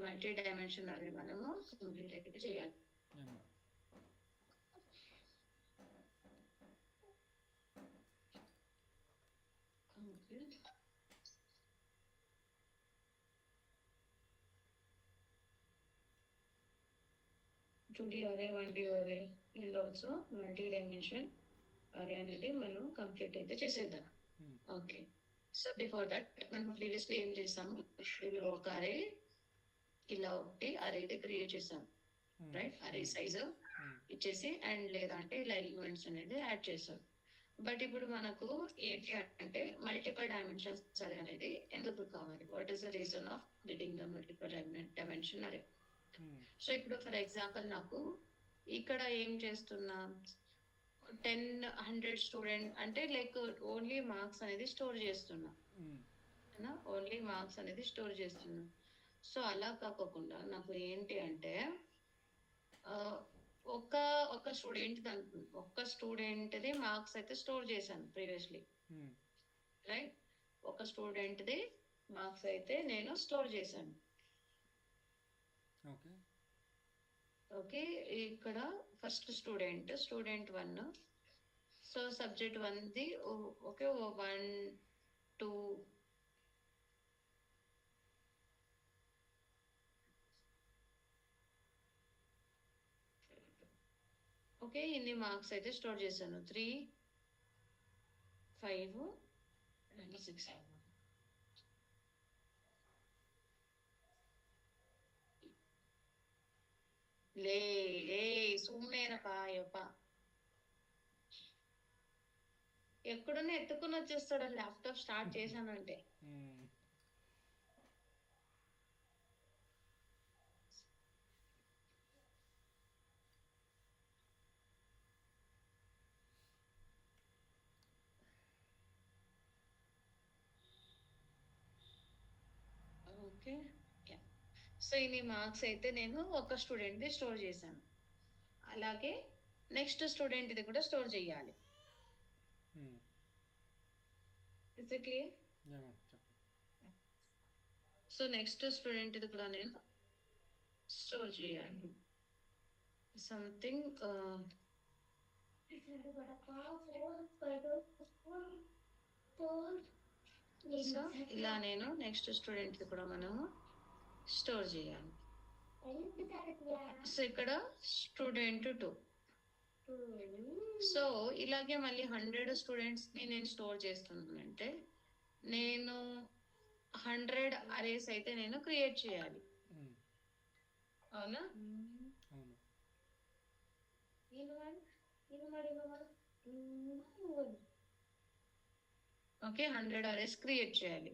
Multi dimensional మనము complete అయితే చేయాలి. టూ అరే 1D అరే అండ్ ఆల్సో మల్టీ డైమెన్షన్ అరే అనేది మనం కంప్లీట్ అయితే చేసేద్దాం. ఓకే, సో బిఫోర్ దట్ మనం ప్రీవియస్లీ ఏం చేసాము, ఒక అరే ఇలా ఒకటి అరే క్రియేట్ చేసాం, రైట్? అరే సైజ్ ఇచ్చేసి అండ్ లేదంటే ఇలా ఎలిమెంట్స్ అనేది యాడ్ చేసాం. బట్ ఇప్పుడు మనకు ఏంటి అంటే మల్టిపుల్ డైమెన్షన్స్ అరే అనేది ఎందుకు కావాలి? What is the reason of building the multiple dimension array? So ఇప్పుడు ఫర్ ఎగ్జాంపుల్ నాకు ఇక్కడ ఏం చేస్తున్నా, 100 స్టూడెంట్ అంటే లైక్ ఓన్లీ మార్క్స్ అనేది స్టోర్ చేస్తున్నా, ఓన్లీ మార్క్స్ అనేది స్టోర్ చేస్తున్నా. సో అలా కాకోకుండా నాకు ఏంటి అంటే ఒక ఒక స్టూడెంట్ ఒక్క స్టూడెంట్ది మార్క్స్ అయితే స్టోర్ చేశాను ప్రీవియస్లీ, రైట్? ఒక స్టూడెంట్ది మార్క్స్ అయితే నేను స్టోర్ చేశాను. ఓకే, ఇక్కడ ఫస్ట్ స్టూడెంట్ 1, సో సబ్జెక్ట్ 1ది ఓకే 1 2 ఓకే, ఇన్ని మార్క్స్ అయితే స్టోర్ చేశాను, 3 5 and 6. లే సుమ్మేనపా యప్ప, ఎక్కడున్నా ఎత్తుకుని వచ్చేస్తాడు ల్యాప్టాప్ స్టార్ట్ చేశానంటే. ఓకే, సో ఇన్ని మార్క్స్ అయితే నేను ఒక స్టూడెంట్ది స్టోర్ చేశాను, అలాగే నెక్స్ట్ స్టూడెంట్ ఇది కూడా స్టోర్ చేయాలి. సో నెక్స్ట్ స్టూడెంట్ ఇది కూడా నేను స్టోర్ చేయాలి సంథింగ్. సో ఇలా నేను నెక్స్ట్ స్టూడెంట్ కూడా మనము స్టోర్ చేయాలి. సో ఇక్కడ స్టూడెంట్ 2, సో ఇలాగే మళ్ళీ 100 స్టూడెంట్స్ ని నేను స్టోర్ చేస్తున్నానంటే నేను 100 అరేస్ అయితే నేను క్రియేట్ చేయాలి, అవునా? ఓకే, 100 అరేస్ క్రియేట్ చేయాలి.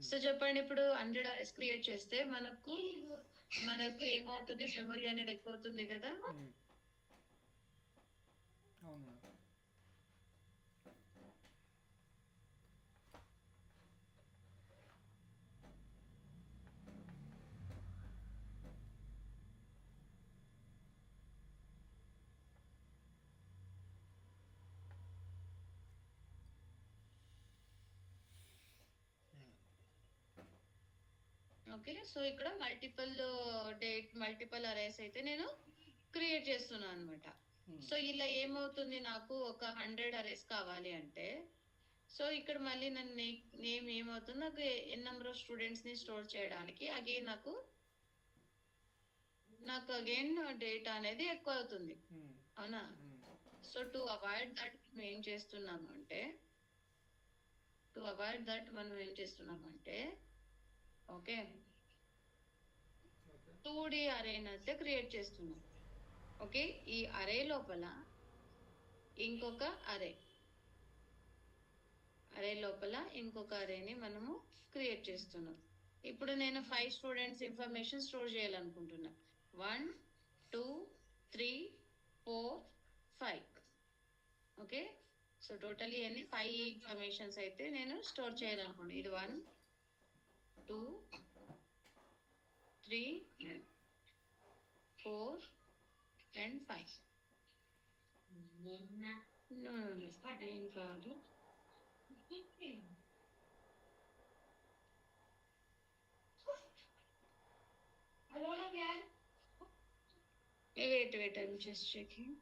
సో చెప్పండి, ఇప్పుడు 100 అరేస్ క్రియేట్ చేస్తే మనకు ఏమవుతుంది? మెమరీ అనేది ఎక్కువ అవుతుంది కదా. ఓకే, సో ఇక్కడ మల్టిపుల్ అరేస్ అయితే నేను క్రియేట్ చేస్తున్నాను అనమాట. సో ఇలా ఏమవుతుంది, నాకు ఒక 100 అరేస్ కావాలి అంటే సో ఇక్కడ మళ్ళీ నన్ను నేమ్ ఏమవుతుంది, నాకు ఎన్ నెంబర్ ఆఫ్ స్టూడెంట్స్ ని స్టోర్ చేయడానికి అగైన్ నాకు అగైన్ డేటా అనేది ఎక్కువ అవుతుంది, అవునా? సో టు అవాయిడ్ దట్ మనం ఏం చేస్తున్నామంటే ఓకే 2D అరేని అయితే క్రియేట్ చేస్తున్నాం. ఓకే, ఈ అరే లోపల ఇంకొక అరేని మనము క్రియేట్ చేస్తున్నాం. ఇప్పుడు నేను 5 స్టూడెంట్స్ ఇన్ఫర్మేషన్ స్టోర్ చేయాలనుకుంటున్నా, 1 2 3 4 5. ఓకే, సో టోటలీ అన్ని 5 ఇన్ఫర్మేషన్స్ అయితే నేను స్టోర్ చేయాలనుకుంటున్నాను. ఇది 1 2 3 4 and 5. No, ఏం కాదు. wait, I'm just checking.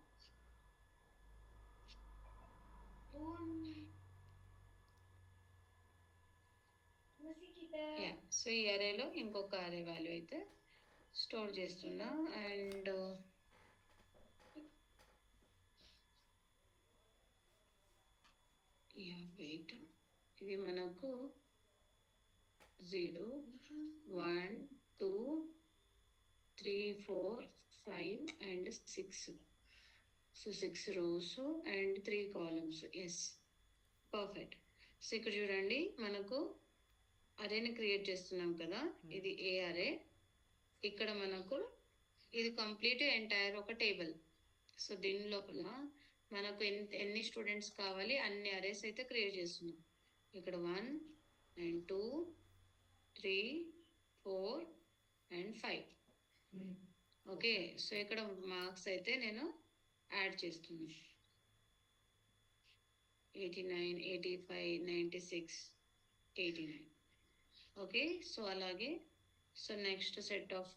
So ఈ అరేలో ఇంకొక అరే వాల్యూ అయితే స్టోర్ చేస్తున్నా. అండ్ వెయిట్, ఇది మనకు 0 1 2 3 4 5 and 6. So 6 rows and 3 columns. Yes, perfect. So ఇక్కడ చూడండి, మనకు అరేని క్రియేట్ చేస్తున్నాం కదా, ఇది ఏ అరే. ఇక్కడ మనకు ఇది కంప్లీట్ ఎంటైర్ ఒక టేబుల్. సో దీని లోపల మనకు ఎన్ని స్టూడెంట్స్ కావాలి అన్ని అరేస్ అయితే క్రియేట్ చేస్తున్నాం. ఇక్కడ 1 and 2 3 4 and 5. ఓకే, సో ఇక్కడ మార్క్స్ అయితే నేను యాడ్ చేస్తున్నాను. 89 85 96 89. ఓకే, సో అలాగే so next set of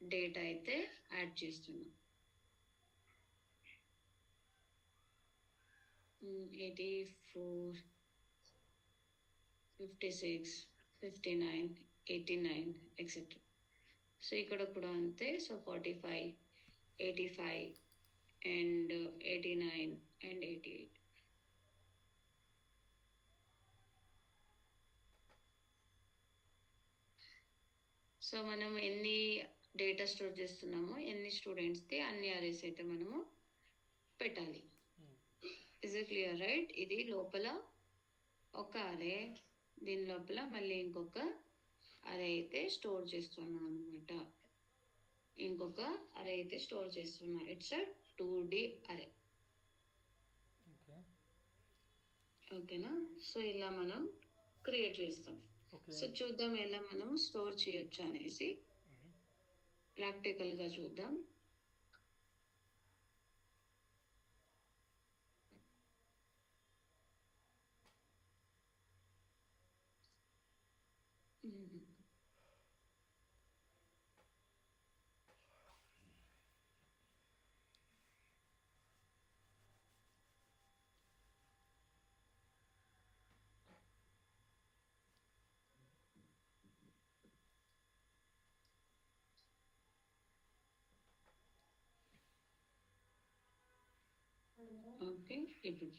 data అయితే యాడ్ చేస్తున్నాం. 84 56 59 89 ఎక్సెట్రా. సో ఇక్కడ కూడా అంతే. So 45 85 and 89 and 88. సో మనం ఎన్ని డేటా స్టోర్ చేస్తున్నామో ఎన్ని స్టూడెంట్స్ది అన్ని అరేస్ అయితే మనము పెట్టాలి. Is it clear, right? ఇది లోపల ఒక అరే, దీని లోపల మళ్ళీ ఇంకొక అరే అయితే స్టోర్ చేస్తున్నాం అనమాట. ఇంకొక అరే అయితే స్టోర్ చేస్తున్నా. ఇట్స్ అ 2D అరే. ఓకేనా? సో ఇలా మనం క్రియేట్ చేస్తాం. సో చూద్దాం ఎలా మనం స్టోర్ చేయొచ్చు అనేసి ప్రాక్టికల్ గా చూద్దాం. ఓకే, ఇప్పుడు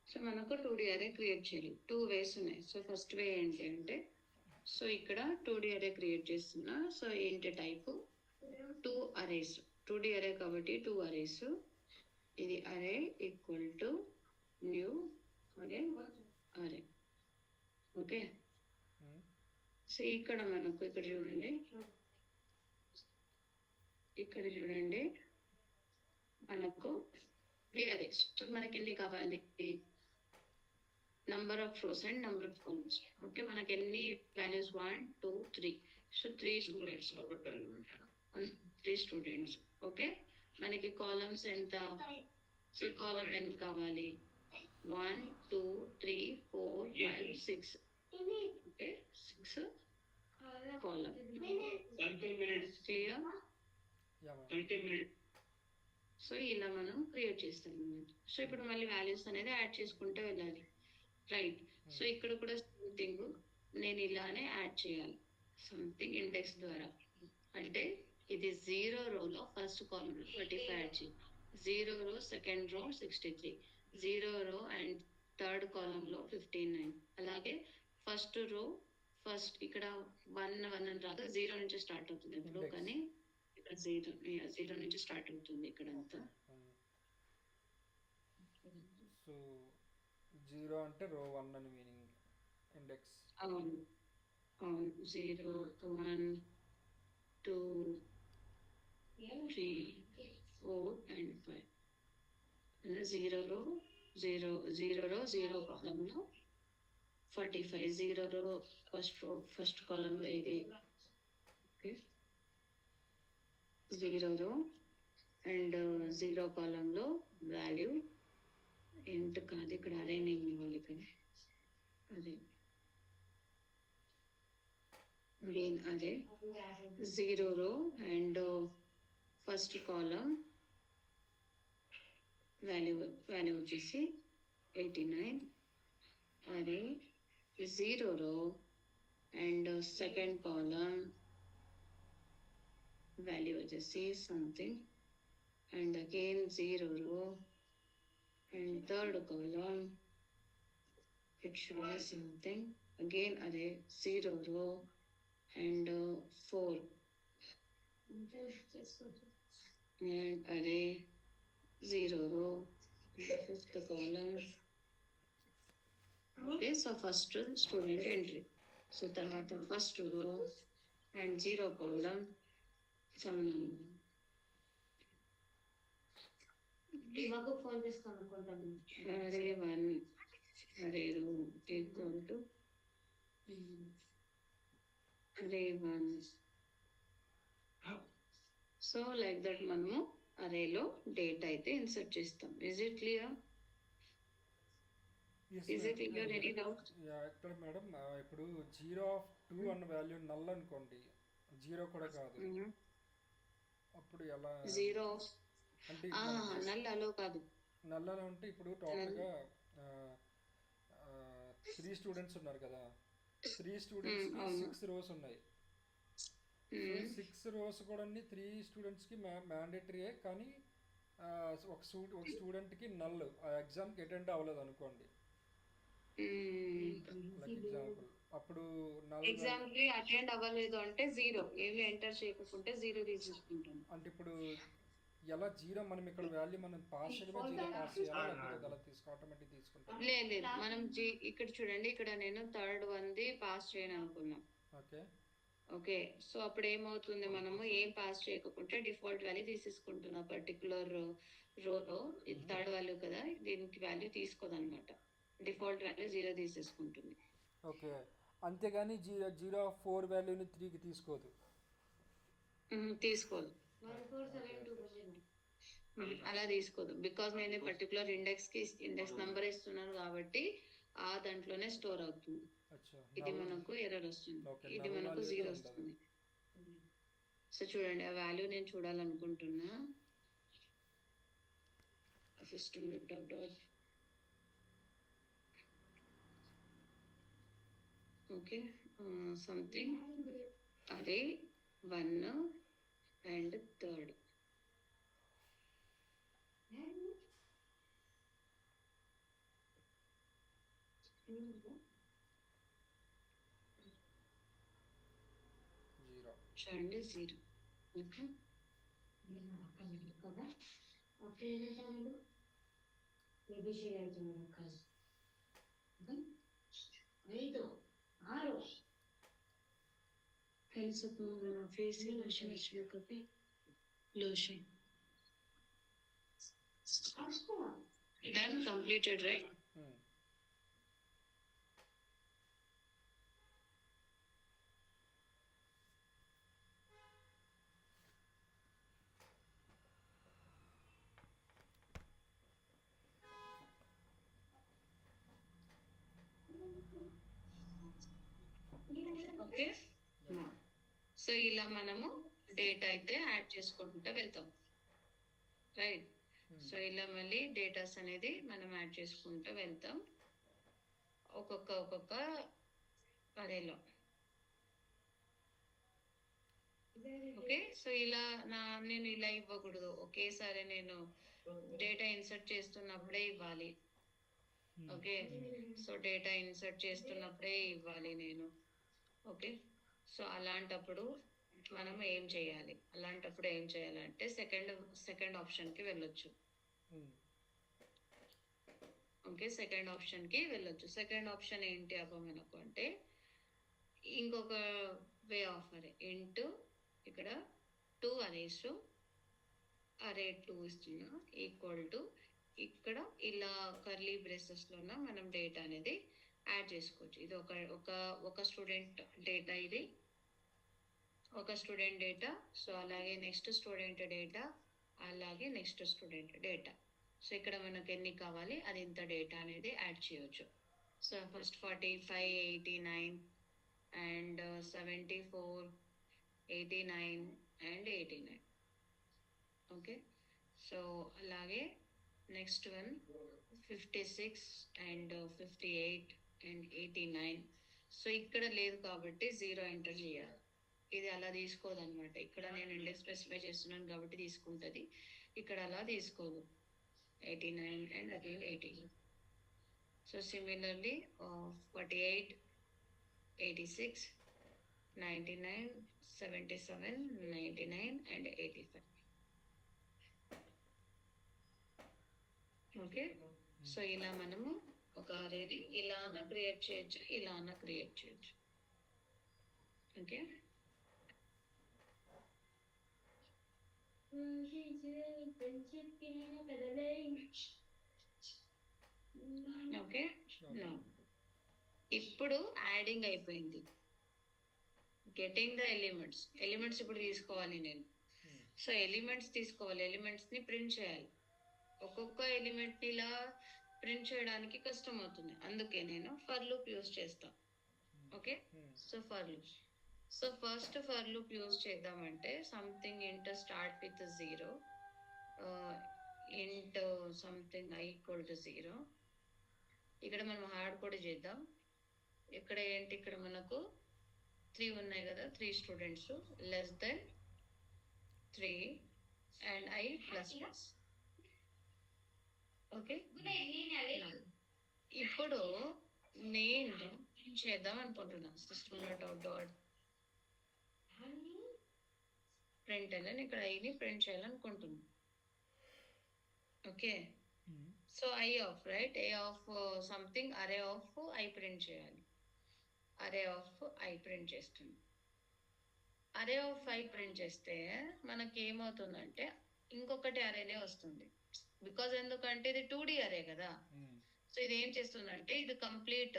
సో మనకు 2D అరే క్రియేట్ చేయాలి. 2 ways ఉన్నాయి. సో ఫస్ట్ వే ఏంటి అంటే, సో ఇక్కడ 2D అరే క్రియేట్ చేస్తున్నా. సో ఏంటి టైప్ 2 అరేస్, 2D అరే కాబట్టి 2 అరేస్. ఇది అరే ఈక్వల్ టు న్యూ అరే అరే. ఓకే, సో ఇక్కడ మనకు ఇక్కడ చూడండి, ఇక్కడ చూడండి మనకు అరేస్. మనకి ఎన్ని కావాలి? number of rows and number of columns. Okay, మనకి ఎన్ని values? 1 2 3. So 3 students, 3 students. Okay, మనకి కాలమ్స్ ఎంత? సో కాలమ్ ఎంత కావాలి? 1 2 3 4 5 6. Okay, 6 column. క్లియర్? సో ఇలా మనం క్రియేట్ చేస్తాం. సో ఇప్పుడు మళ్ళీ వాల్యూస్ అనేది యాడ్ చేసుకుంటూ వెళ్ళాలి, రైట్? సో ఇక్కడ కూడా సంథింగ్ నేను ఇలానే యాడ్ చేయాలి, సంథింగ్ ఇండెక్స్ ద్వారా. అంటే ఇది 0 రోలో ఫస్ట్ కాలమ్ 35 యాడ్ చేయాలి, 0 రో సెకండ్ రో 63, 0 రో అండ్ థర్డ్ కాలంలో 59. అలాగే ఫస్ట్ రో ఫస్ట్ ఇక్కడ 1 అని రాదు, 0 నుంచి స్టార్ట్ అవుతుంది ఎప్పుడు, కానీ ఇక్కడ 0 నుంచి స్టార్ట్ అవుతుంది ఇక్కడ అంతా. సో 0 అంటే రో 1 అని మీనింగ్, ఇండెక్స్. అవును అవును, 0 1 2 3 4 and 5. 0 రో 0 కాలంలో 45, 0 రో ఫస్ట్ కాలంలో ఇది. ఓకే, 0 రో అండ్ 0 కాలంలో వాల్యూ ఎంత కాదు, ఇక్కడ అరే నేమ్ ఇవ్వాలి కదా, అదే మెయిన్ అదే 0 రో అండ్ ఫస్ట్ కాలం వాల్యూ వచ్చేసి 89, అదే 0 రో, అండ్ సెకండ్ కాలం వాల్యూ వచ్చేసి సంథింగ్, అండ్ అగైన్ 0 రో, and third column it should be something, again అదే 0 రో and 4, and array 0 row, fifth column. Okay, so first student entry. So తర్వాత first row and 0 column, some మాకు phone చేస్తాను అనుకుంటాను. array 1, array row equal to array 1. So like that మనము అరేలో data అయితే insert చేస్తాం. Is it clear? Is it clear? Any doubt? ఇక్కడ madam ఇప్పుడు 0 of 2 అన్న వాల్యూ నల్ అనుకోండి, 0 కూడా కాదు, అప్పుడు ఎలా? 0 అంటే నల్ అలో కాదు. నల్ అని అంటే ఇప్పుడు టోటల్గా 3 స్టూడెంట్స్ ఉన్నారు కదా, 3 స్టూడెంట్స్కి 6 రోస్ ఉన్నాయి. 6 రోస్ కూడా 3 స్టూడెంట్స్కి మ్యాండేటరీయే, కానీ ఒక స్టూడెంట్కి నల్ ఆ ఎగ్జామ్కి అటెండ్ అవ్వలేదు అనుకోండి, లైక్ ఎగ్జాంపుల్. అప్పుడు నల్ ఎగ్జామ్కి అటెండ్ అవ్వలేదు అంటే 0, ఏమి ఎంటర్ చేయకుంటే 0 తీసుకుంటాం. అంటే ఇప్పుడు ఎలా 0 మనం ఇక్కడ వాల్యూ మనం పాస్ చేయడమే, 0 పాస్ చేయాలా లేకపోతే అలా ఆటోమేటిక్ తీసుకుంటాం? లేదు, మనం ఇక్కడ చూడండి, ఇక్కడ నేను థర్డ్ వన్ది పాస్ చేయను అనుకున్నాం. ఓకే ఓకే, సో అప్పుడు ఏమవుతుంది, మనము ఏం పాస్ చేయకపోతే డిఫాల్ట్ వాల్యూ తీసేసుకుంటున్నాం. పర్టికులర్ రోలో ఇది థర్డ్ వాల్యూ కదా, దీనికి వాల్యూ తీసుకోదన్నమాట. డిఫాల్ట్ వాల్యూ 0 తీసేసుకుంటుంది. ఓకే, అంతేగాని 0 వాల్యూని 3కి తీసుకోదు. తీసుకోదు, అలా తీసుకోదు. బికాస్ నేను పర్టికులర్ ఇండెక్స్ నంబర్ ఇస్తున్నాను కాబట్టి ఆ దాంట్లోనే స్టోర్ అవుతుంది. ఇది మనకు ఎర్రర్ వస్తుంది, ఇది మనకు 0 వస్తుంది. సో చూడండి, ఆ వాల్యూ నేను చూడాలనుకుంటున్నా. ఓకే, సంథింగ్ అదే 1 అండ్ థర్డ్. చూడండి 0. ఓకే, కదా ఓకే, ఏబిసిడి అవుతున్నాడు కాదు. 5 6 ఫేస్ లోషన్ వచ్చిన కప్పి lotion done, completed, right? Okay, so ఇలా మనము డేటా అయితే యాడ్ చేసుకుంటూ వెళ్తాం, రైట్? సో ఇలా మళ్ళీ డేటాస్ అనేది మనం యాడ్ చేసుకుంటూ వెళ్తాం ఒక్కొక్క అరేలో. ఓకే, సో ఇలా నేను ఇలా ఇవ్వకూడదు, ఒకేసారి నేను డేటా ఇన్సర్ట్ చేస్తున్నప్పుడే ఇవ్వాలి. ఓకే, సో డేటా ఇన్సర్ట్ చేస్తున్నప్పుడే ఇవ్వాలి నేను. ఓకే, సో అలాంటప్పుడు మనం ఏం చేయాలి? అలాంటప్పుడు ఏం చేయాలంటే సెకండ్ ఆప్షన్కి వెళ్ళొచ్చు. ఓకే, సెకండ్ ఆప్షన్కి వెళ్ళొచ్చు. సెకండ్ ఆప్షన్ ఏంటి అబ్బా మనకు అంటే, ఇంకొక వే ఆఫ్ అరే ఇంటూ ఇక్కడ 2 అనేసి అరే 2 ఇస్తున్నా ఈక్వల్ టు ఇక్కడ ఇలా కర్లీ బ్రేసెస్లోన మనం డేటా అనేది యాడ్ చేసుకోవచ్చు. ఇది ఒక స్టూడెంట్ డేటా, ఇది ఒక స్టూడెంట్ డేటా. సో అలాగే నెక్స్ట్ స్టూడెంట్ డేటా, అలాగే నెక్స్ట్ స్టూడెంట్ డేటా. సో ఇక్కడ మనకు ఎన్ని కావాలి అది ఇంత డేటా అనేది యాడ్ చేయవచ్చు. So first 45, 89 and 74, 89 and 89. Okay, so అలాగే next one 56 and 58 and 89. So ఇక్కడ లేదు కాబట్టి 0 ఎంటర్ చేయాలి. ఇది అలా తీసుకోదన్నమాట. ఇక్కడ నేను ఇండెక్స్ స్పెసిఫై చేస్తున్నాను కాబట్టి తీసుకుంటుంది, ఇక్కడ అలా తీసుకోదు. 89 and again 18. So similarly 48, 86, 99, 77, 99 and 85. Okay, so ఇలా మనము ఒక అరేని ఇలా అన్న క్రియేట్ చేయొచ్చు, ఇలా అన్న క్రియేట్ చేయొచ్చు. Okay, okay. ఇప్పుడు యాడింగ్ అయిపోయింది. గెటింగ్ ద ఎలిమెంట్స్ ఇప్పుడు తీసుకోవాలి నేను. సో ఎలిమెంట్స్ తీసుకోవాలి, ఎలిమెంట్స్ ని ప్రింట్ చేయాలి. ఒక్కొక్క ఎలిమెంట్ ని ఇలా ప్రింట్ చేయడానికి కష్టం అవుతుంది, అందుకే నేను ఫర్ లూప్ యూజ్ చేస్తా. Okay, so for loop. So first for loop use చేద్దామంటే సంథింగ్ ఇంట్ స్టార్ట్ విత్ 0, ఇంట్ సంథింగ్ i ఈక్వల్ టు 0. ఇక్కడ మనం హార్డ్ కోడ్ చేద్దాం. ఇక్కడ ఏంటి, ఇక్కడ మనకు 3 ఉన్నాయి కదా, 3 students, less than 3 and i plus plus. Okay, ఇప్పుడు నేను చేద్దాం అనుకుంటున్నాను system.out ప్రింట్ అని ఇక్కడ ఐని ప్రింట్ చేయాలనుకుంటున్నాను. Okay, so I of right, A of something array of I print చేయాలి. అరే ఆఫ్ ఐ ప్రింట్ చేస్తుంది. అరే ఆఫ్ ఐ ప్రింట్ చేస్తే మనకి ఏమవుతుందంటే ఇంకొకటి అరేనే వస్తుంది. బికాజ్ ఎందుకంటే ఇది 2D అరే కదా. సో ఇది ఏం చేస్తుందంటే ఇది కంప్లీట్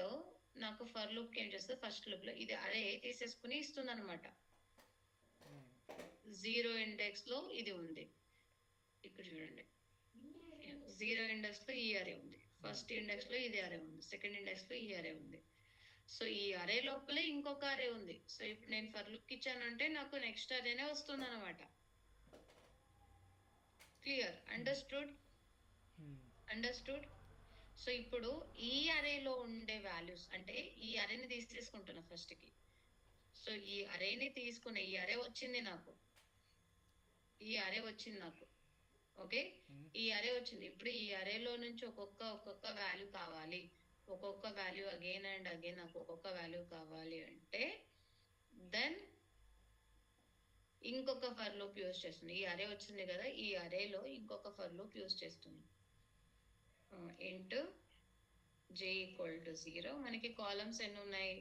నాకు ఫర్ లూప్ ఏం చేస్తుంది, ఫస్ట్ లూప్ లో ఇది అరే తీసేసుకుని ఇస్తుంది అనమాట. 0 ఇండెక్స్ లో ఇది ఉంది, ఇక్కడ చూడండి 0 ఇండెక్స్ లో ఈ అరే ఉంది, ఫస్ట్ ఇండెక్స్ లో ఇది అరే ఉంది, సెకండ్ ఇండెక్స్ లో ఈ అరే ఉంది. సో ఈ అరే లోపలే ఇంకొక అరే ఉంది. సో ఇప్పుడు నేను ఫర్ లూప్ ఇచ్చానంటే నాకు నెక్స్ట్ అరేనే వస్తుంది అనమాట. Clear, understood. సో ఇప్పుడు ఈ అరేలో ఉండే వాల్యూస్ అంటే ఈ అరేని తీసేసుకుంటున్నా ఫస్ట్ కి. సో ఈ అరేని తీసుకునే ఈ అరే వచ్చింది నాకు, ఓకే, ఈ అరే వచ్చింది. ఇప్పుడు ఈ అరేలో నుంచి ఒక్కొక్క వాల్యూ కావాలి, ఒక్కొక్క వాల్యూ అగైన్ అండ్ అగైన్ నాకు ఒక్కొక్క వాల్యూ కావాలి అంటే దెన్ ఇంకొక ఫర్ లూప్ యూజ్ చేస్తుంది. ఈ అరే వచ్చింది కదా, ఈ అరేలో ఇంకొక ఫర్ లూప్ యూజ్ చేస్తుంది. Into j equal to 0. మనకి కాలమ్స్ ఎన్ని ఉన్నాయి,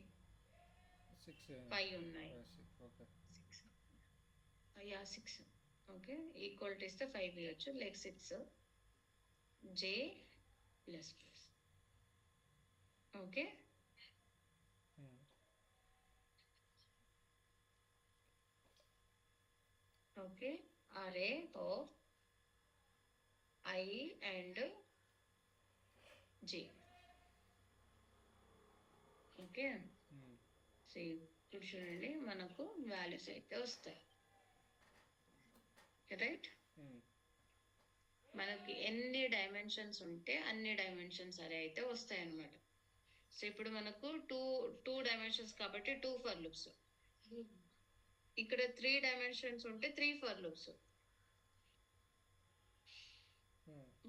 5 ఉన్నాయి. 6. ఓకే, ఈక్వల్ టు ఇస్తే 5 ఇవ్వచ్చు, like 6 j plus plus. Okay, okay, అరే of i and j. Okay, so ఇప్పుడు చూడండి మనకు వాల్యూస్ అయితే వస్తాయి, రైట్. మనకి ఎన్ని డైమెన్షన్స్ ఉంటే అన్ని డైమెన్షన్స్ అరే అయితే వస్తాయి అన్నమాట. సో ఇప్పుడు మనకు టూ డైమెన్షన్స్ కాబట్టి 2 ఫర్ లూప్స్. ఇక్కడ 3 డైమెన్షన్స్ ఉంటే 3 for loops.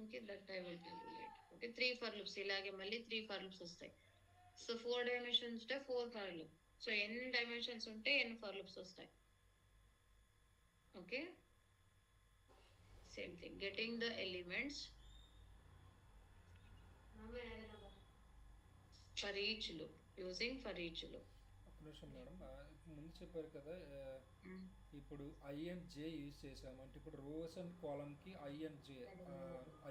Okay, that I will tell you later. Okay, 3 for loops, ఇలాగే మళ్ళీ 3 ఫర్ లూప్స్ వస్తాయి. సో 4 డైమెన్షన్స్ ఉంటే 4 ఫర్ లూప్. సో ఎన్ని డైమెన్షన్స్ ఉంటే ఎన్ని ఫర్ లూప్స్ వస్తాయి. Okay, same thing, getting the elements for each loop, using for each loop. ఒక నిమిషం మేడం, ముందు చెప్పారు కదా ఇప్పుడు ఐ అండ్ జే యూజ్ చేసాము అంటే ఇప్పుడు రోస్ అండ్ కాలమ్కి ఐ అండ్ జే,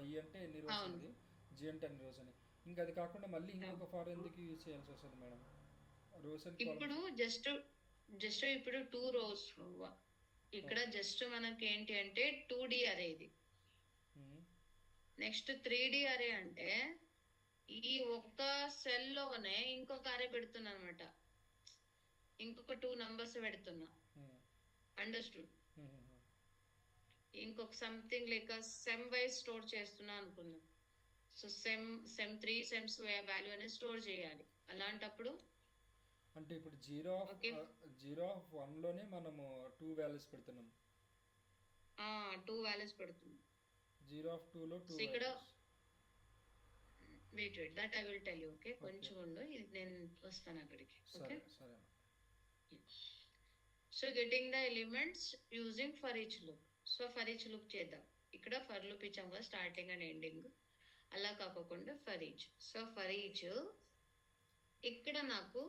ఐ అంటే ఎన్ని రోస్ ఉంది, జే అంటే ఎన్ని రోస్ అని. ఇంకా అది కాకుండా మళ్ళీ ఇంకొక ఫార్ ఎందుకు యూజ్ చేయాల్సి వస్తుంది మేడం, రోస్ అండ్ ఇప్పుడు జస్ట్ ఇప్పుడు 2 రోస్. ఇక్కడ జస్ట్ మనకి ఏంటి అంటే 2D అరే ఇది. నెక్స్ట్ 3D అరే అంటే ఈ ఒక్క సెల్ లోనే ఇంకొక అరే పెడుతున్నా అనమాట, ఇంకొక 2 నంబర్స్ పెడుతున్నా. అండర్స్టూడ్. ఇంకొక something like sem wise store చేస్తున్నా అనుకుందాం. సో సెమ్ 3 సెమ్స్ వాల్యూ అనేది స్టోర్ చేయాలి. అలాంటప్పుడు అంటే ఇప్పుడు ఓకే జీరో ఆఫ్ వన్లోనే మనము 2 వాల్యూస్ పెడుతున్నాం. 2 వాల్యూస్ పెడుతుంది. జీరో ఆఫ్ టూలో 2 సో ఇక్కడ values. Wait that I will tell you. Okay okay, కొంచెం ఉండు, ఇది నేను వస్తాను అక్కడికి. ఓకే సరే సరే. So getting the elements using for each loop. So for each loop చేద్దాం. ఇక్కడ ఫర్ లూప్ ఇచ్చాం కదా, స్టార్టింగ్ అండ్ ఎండింగ్. అలా కాకుండా for each. So for each ఇక్కడ నాకు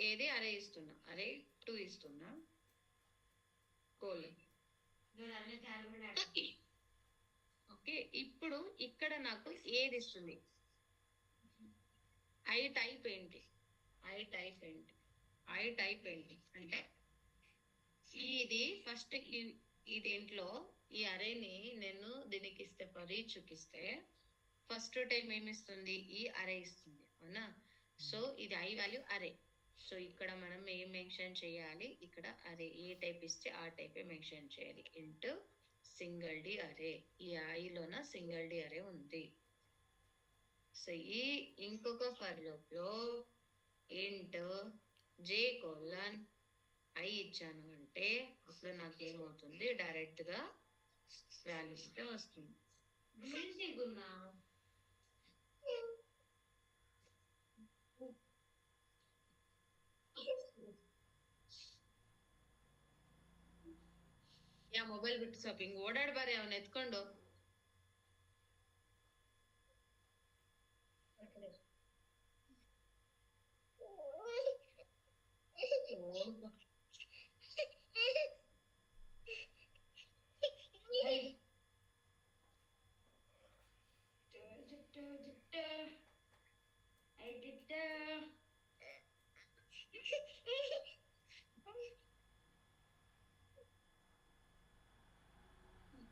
ఏది అరే ఇస్తున్నా, అరే 2 ఇస్తున్నా కోలన్. ఓకే ఇప్పుడు ఇక్కడ నాకు ఏది ఇస్తుంది, ఐ టైప్ ఏంటి, ఐ టైప్ ఏంటి, ఐ టైప్ ఏంటి అంటే ఇది ఫస్ట్ ఈ దీంట్లో ఈ అరేని నేను దీనికి ఇస్తే ఫర్ ఈచ్కి ఇస్తే ఫస్ట్ టైం ఏమి ఇస్తుంది, ఈ అరే ఇస్తుంది అవునా. సో ఇది ఐ వాల్యూ అరే. సో ఇక్కడ మనం ఏం మెన్షన్ చేయాలి, ఇక్కడ అరే ఏ టైప్ ఇస్తే ఆ టైపే మెన్షన్ చేయాలి. ఇంటూ సింగిల్ డి అరే, ఈ ఐలోన సింగిల్ డి అరే ఉంది. సో ఈ ఇంకొక ఫర్ లూప్ లో ఇంట్ జే కోలన్ ఐ ఇచ్చాను అంటే అప్పుడు నాకు ఏమవుతుంది, డైరెక్ట్ గా వాల్యూస్ వస్తుంది. ಯಾ ಮೊಬೈಲ್ ಬಿಟ್ಟು ಸ್ವಲ್ಪ ಹಿಂಗ್ ಓಡಾಡ್ಬಾರಿ, ಅವನ್ ಎತ್ಕೊಂಡು.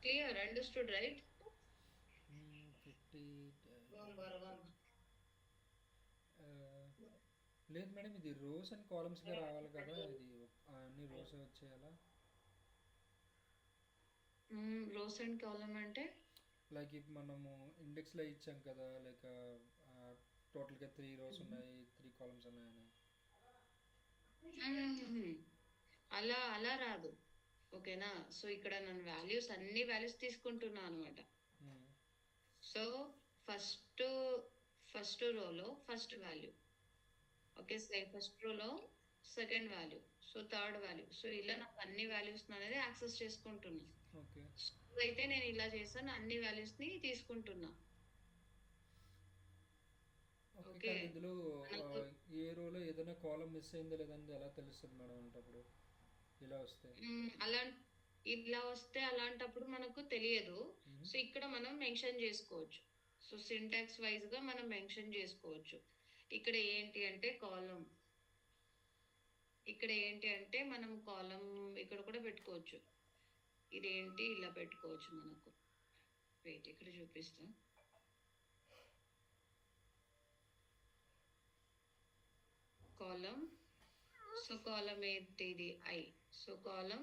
Clear, understood, right? 50 లేదు మేడం, ఇది రోస్ అండ్ కాలమ్స్గా రావాలి కదా, ఇది అన్ని రోస్ వచ్చేయాలా? రోస్ అండ్ కాలమ్ అంటే లైక్ ఇప్పుడు మనము ఇండెక్స్లో ఇచ్చాం కదా, లైక్ టోటల్గా 3 రోస్ ఉన్నాయి, 3 కాలమ్స్ ఉన్నాయని. అలా అలా రాదు, ఓకేనా. సో ఇక్కడ నేను వాల్యూస్ అన్ని వాల్యూస్ తీసుకుంటున్నా అనమాట. సో ఫస్ట్ రోలో ఫస్ట్ వాల్యూ, ఓకే ఫస్ట్ రోలో second value, so third value. So ఇలా నాకు అన్ని వాల్యూస్ అనేది యాక్సెస్ చేసుకుంటున్నా. ఓకే, అయితే నేను ఇలా చేస్తాను, అన్ని వాల్యూస్ ని తీసుకుంటున్నా. ఓకే. ఇందులో ఏ రోలో ఏదైనా కాలం మిస్ అయిందో లేదని ఎలా తెలుస్తుంది మేడం అంటప్పుడు ఇలా వస్తే? అలా ఇలా వస్తే అలాంటప్పుడు మనకు తెలియదు. సో ఇక్కడ మనం మెన్షన్ చేసుకోవచ్చు. సో సింటాక్స్ వైజ్ గా మనం మెన్షన్ చేసుకోవచ్చు. ఇక్కడ ఏంటి అంటే కాలం, ఇక్కడ ఏంటి అంటే మనం కాలం ఇక్కడ కూడా పెట్టుకోవచ్చు. ఇదేంటి ఇలా పెట్టుకోవచ్చు మనకు. వెయిట్ ఇక్కడ చూపిస్తాం. కాలం, సో కాలం ఏంటి ఇది ఐ. సో కాలం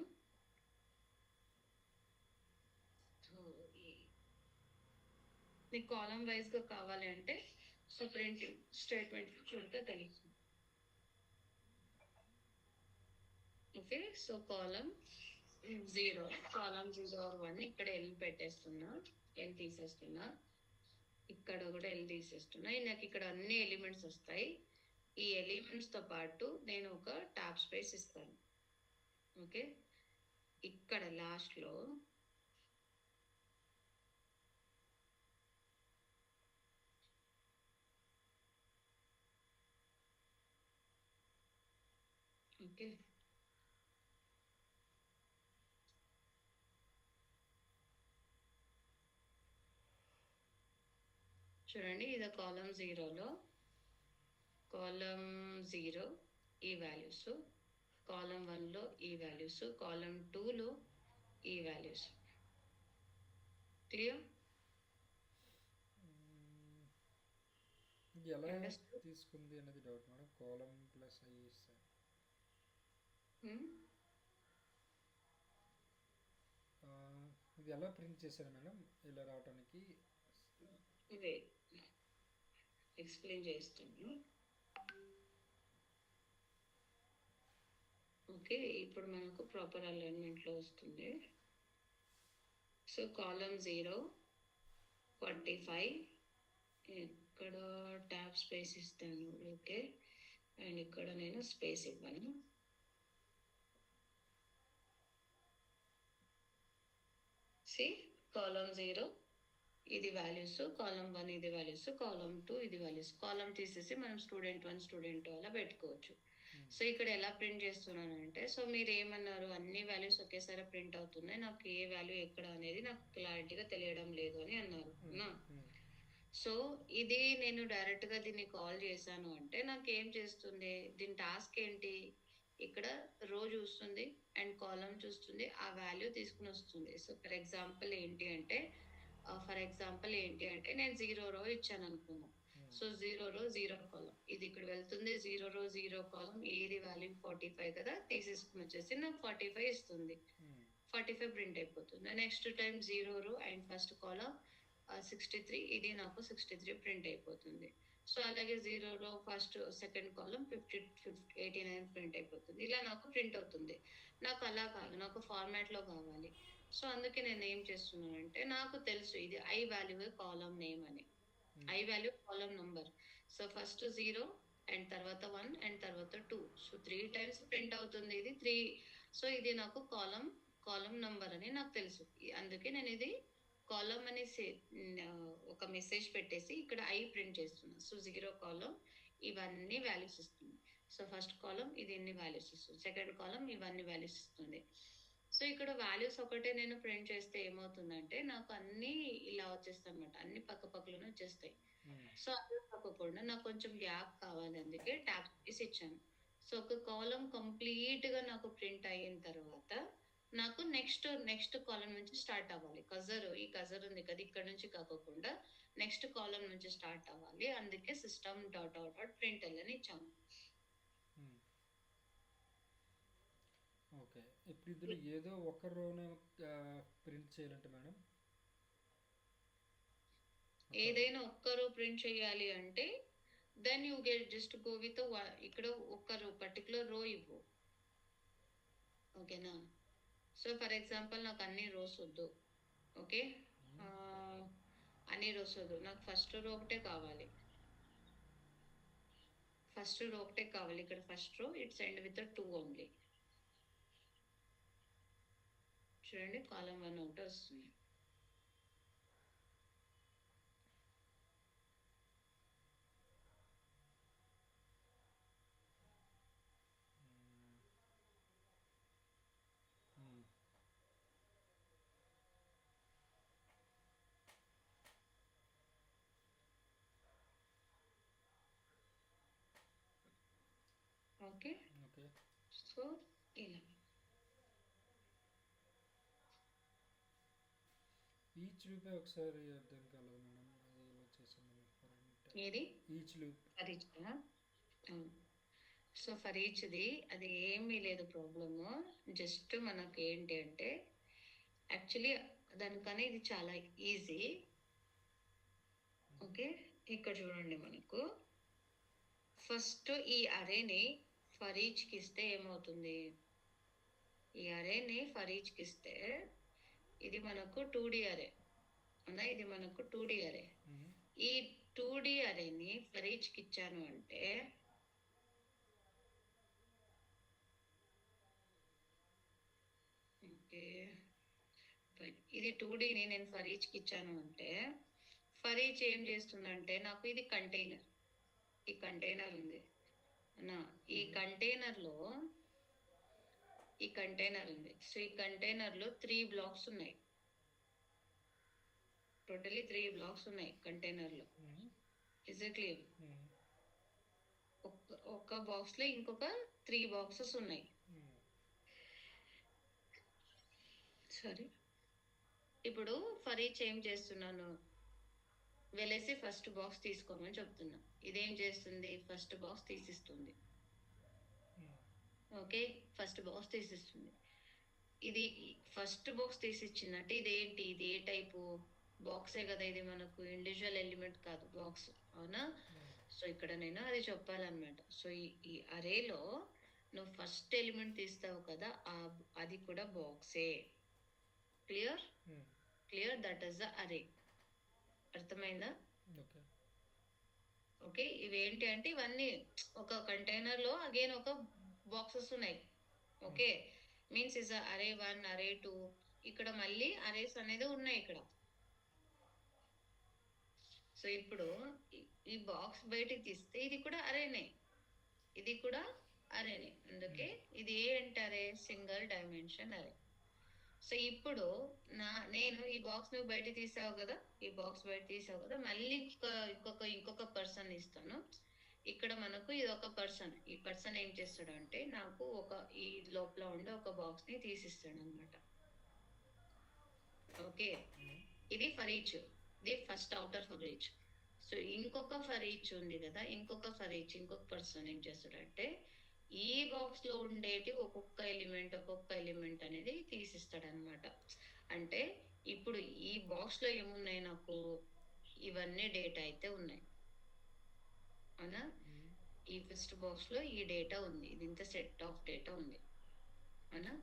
మీకు కాలం వైజ్ గా కావాలి అంటే సో ప్రింట్ స్టేట్మెంట్ చూస్తే తెలుస్తుంది. Okay so column 0, column 0 or 1 ఇక్కడ ఎల్ పెట్టేస్తున్నా, ఎల్ తీసేస్తున్నా, ఇక్కడ కూడా ఎల్ తీసేస్తున్నా. నాకు ఇక్కడ అన్ని ఎలిమెంట్స్ వస్తాయి. ఈ ఎలిమెంట్స్ తో పాటు నేను ఒక టాప్ స్పేస్ ఇస్తాను. ఓకే ఇక్కడ లాస్ట్ లో ఓకే చూడండి, ఇది కాలం 0లో కాలం 0 ఈ వాల్యూస్, కాలం 1లో ఈ వాల్యూస్, కాలం 2లో ఈ వాల్యూస్. క్లియర్? ఎలా తీసుకుంది అనేది doubt madam. Column plus I ఇస్తే ఎలా ప్రింట్ చేశారు మేడం ఇలా రావడానికి? ఇవే ఎక్స్ప్లెయిన్ చేస్తాను. ఓకే, ఇప్పుడు మనకు ప్రాపర్ అలైన్మెంట్లో వస్తుంది. సో కాలమ్ 0 45 ఇక్కడ ట్యాబ్ స్పేస్ ఇస్తాను. ఓకే, అండ్ ఇక్కడ నేను స్పేస్ ఇవ్వను. సి కాలమ్ 0 ఇది వాల్యూస్, కాలమ్ 1 ఇది వాల్యూస్, కాలమ్ 2 ఇది వాల్యూస్. కాలమ్ తీసేసి మనం స్టూడెంట్ 1 స్టూడెంట్ 2 అలా పెట్టుకోవచ్చు. సో ఇక్కడ ఎలా ప్రింట్ చేస్తున్నాను అంటే, సో మీరు ఏమన్నారు, అన్ని వాల్యూస్ ఒకేసారి ప్రింట్ అవుతున్నాయి, నాకు ఏ వాల్యూ ఎక్కడ అనేది నాకు క్లారిటీగా తెలియడం లేదు అని అన్నారు. సో ఇది నేను డైరెక్ట్ గా దీన్ని కాల్ చేశాను అంటే నాకు ఏం చేస్తుంది, దీని టాస్క్ ఏంటి, ఇక్కడ రో చూస్తుంది అండ్ కాలమ్ చూస్తుంది, ఆ వాల్యూ తీసుకుని వస్తుంది. సో ఫర్ ఎగ్జాంపుల్ ఏంటి అంటే నేను 0 రో ఇచ్చాను అనుకున్నాను. సో 0 రో 0 కాలం ఇది ఇక్కడ వెళ్తుంది. 0 రో 0 కాలం ఏది వాల్యూ 45 కదా, తీసేసుకుని వచ్చేసి నాకు 45 ఇస్తుంది. 45 ప్రింట్ అయిపోతుంది. నెక్స్ట్ టైం 0 రో అండ్ ఫస్ట్ కాలం 63 ఇది నాకు 63 ప్రింట్ అయిపోతుంది. సో అలాగే 0 రో ఫస్ట్ సెకండ్ కాలం 89 ప్రింట్ అయిపోతుంది. ఇలా నాకు ప్రింట్ అవుతుంది. నాకు అలా కాదు, నాకు ఫార్మాట్ లో కావాలి. సో అందుకే నేను ఏం చేస్తున్నానంటే, నాకు తెలుసు ఇది ఐ వాల్యూ కాలం నేమ్ అని, I value column number. So first 0 and తర్వాత 1 అండ్ తర్వాత 2. సో 3 టైమ్స్ ప్రింట్ అవుతుంది ఇది 3. సో ఇది నాకు కాలం నంబర్ అని నాకు తెలుసు. అందుకే నేను ఇది కాలం అని ఒక మెసేజ్ పెట్టేసి ఇక్కడ ఐ ప్రింట్ చేస్తున్నా. సో 0 కాలం ఇవన్నీ వాల్యూస్ ఇస్తుంది. సో ఫస్ట్ కాలం ఇది ఎన్ని వాల్యూస్ ఇస్తుంది, సెకండ్ కాలం ఇవన్నీ వాల్యూస్ ఇస్తుంది. సో ఇక్కడ వాల్యూస్ ఒకటే నేను ప్రింట్ చేస్తే ఏమవుతుందంటే నాకు అన్ని ఇలా వచ్చేస్తాయి అనమాట, అన్ని పక్క పక్కలోనే వచ్చేస్తాయి. సో అదే కాకుండా నాకు కొంచెం గ్యాప్ కావాలి, అందుకే ట్యాబ్ చేసి ఇచ్చాను. సో ఒక కాలం కంప్లీట్ గా నాకు ప్రింట్ అయిన తర్వాత నాకు నెక్స్ట్ కాలం నుంచి స్టార్ట్ అవ్వాలి. ఈ కజర్ ఉంది కదా, ఇక్కడ నుంచి కాకుండా నెక్స్ట్ కాలం నుంచి స్టార్ట్ అవ్వాలి. అందుకే system dot dot dot print అని ఇచ్చాము. ఓకే, ఇప్పుడు ఇందులో ఏదో ఒక రోనే ప్రింట్ చేయాలంటే మేడం, ఏదైనా ఒక్క రో ప్రింట్ చేయాలి అంటే then you get just go with ఇక్కడ ఒక్క రో పర్టికులర్ రో ఇవ్వు. ఓకేనా? సో ఫర్ ఎగ్జాంపుల్ నాకు అన్ని రోస్ వద్దు. ఓకే, అన్ని రోస్ వద్దు, నాకు ఫస్ట్ రో ఒకటే కావాలి. ఇక్కడ first row it's end with 2 only. చూడండి, కాలం 1 ఒకటి వస్తుంది. ఓకే, సో ఇలా ఈచ్ లూప్ ఒకసారి అర్థం కాలేదు మేడం, అది ఇలా చేసాను. ఏది each loop for each. So for ఈచ్ది అది ఏమీ లేదు ప్రాబ్లము. జస్ట్ మనకు ఏంటి అంటే యాక్చువల్లీ దానికన్నా ఇది చాలా ఈజీ. ఓకే, ఇక్కడ చూడండి, మనకు ఫస్ట్ ఈ అరేని ఫర్ ఈచ్కి ఇస్తే ఏమవుతుంది, ఈ అరేని ఫర్ ఈచ్కి ఇస్తే ఇది మనకు 2D అరే అవునా, ఇది మనకు 2D అరే. ఈ 2D అరేని ఫర్ ఈచ్కి ఇచ్చాను అంటే ఓకే, ఇది 2Dని నేను ఫర్ ఈచ్కి ఇచ్చాను అంటే ఫర్ ఈచ్ ఏం చేస్తుందంటే, నాకు ఇది కంటైనర్, ఈ కంటైనర్ ఉంది నా, ఈ కంటైనర్ ఉంది. సో ఈ కంటైనర్ లో 3 బ్లాక్స్ ఉన్నాయి, టోటలీ 3 బ్లాక్స్ ఉన్నాయి కంటైనర్ లో. Is it clear? ఒక్క బాక్స్ లో ఇంకొక 3 బాక్సెస్ ఉన్నాయి. సరే, ఇప్పుడు ఫర్ ఈచ్ ఏం చేస్తున్నాను, వెళ్ళేసి ఫస్ట్ బాక్స్ తీసుకోమని చెప్తున్నా. ఇదేం చేస్తుంది, ఫస్ట్ బాక్స్ తీసిస్తుంది. ఓకే, ఫస్ట్ బాక్స్ తీసిస్తుంది. ఇది ఫస్ట్ బాక్స్ తీసి ఇచ్చింది అంటే ఇదేంటి, ఇది ఏ టైపు బాక్సే కదా, ఇది మనకు ఇండివిజువల్ ఎలిమెంట్ కాదు బాక్స్, అవునా? సో ఇక్కడ నేను అది చెప్పాలన్నమాట. సో ఈ అరేలో నువ్వు ఫస్ట్ ఎలిమెంట్ తీస్తావు కదా, అది కూడా బాక్సే. Clear? Clear, that is the array. అర్థమైందా? ఓకే. ఓకే, ఇవేంటి అంటే ఇవన్నీ ఒక కంటైనర్ లో అగైన్ ఒక బాక్సెస్ ఉన్నాయి. ఓకే, మీన్స్ ఇస్ అరే 1, అరే 2, ఇక్కడ మళ్ళీ అరేస్ అనేది ఉన్నాయి ఇక్కడ. సో ఇప్పుడు ఈ బాక్స్ బయటికి తీస్తే ఇది కూడా అరేనే, ఇది కూడా అరేనే, అందుకే ఇది ఏంటరే సింగిల్ డైమెన్షన్ అరే. సో ఇప్పుడు నేను ఈ బాక్స్ నువ్వు బయట తీసావు కదా, ఈ బాక్స్ బయట తీసావు కదా, మళ్ళీ ఇంకొక పర్సన్ ఇస్తాను. ఇక్కడ మనకు ఇది ఒక పర్సన్, ఈ పర్సన్ ఏం చేస్తాడు అంటే నాకు ఈ లోపల ఉండే ఒక బాక్స్ ని తీసిస్తాడు అనమాట. ఓకే, ఇది ఫర్ ఈచ్, ఇది first outer for each. So ఇంకొక ఫర్ ఈచ్ ఉంది కదా, ఇంకొక పర్సన్ ఏం చేస్తాడంటే ఈ బాక్స్ లో ఉండేటి ఒక్కొక్క ఎలిమెంట్ అనేది తీసిస్తాడు అనమాట. అంటే ఇప్పుడు ఈ బాక్స్ లో ఏమున్నాయి, నాకు ఇవన్నీ డేటా అయితే ఉన్నాయి, అవునా? ఈ ఫస్ట్ బాక్స్ లో ఈ డేటా ఉంది, ఇది ఇంత సెట్ ఆఫ్ డేటా ఉంది, అవునా?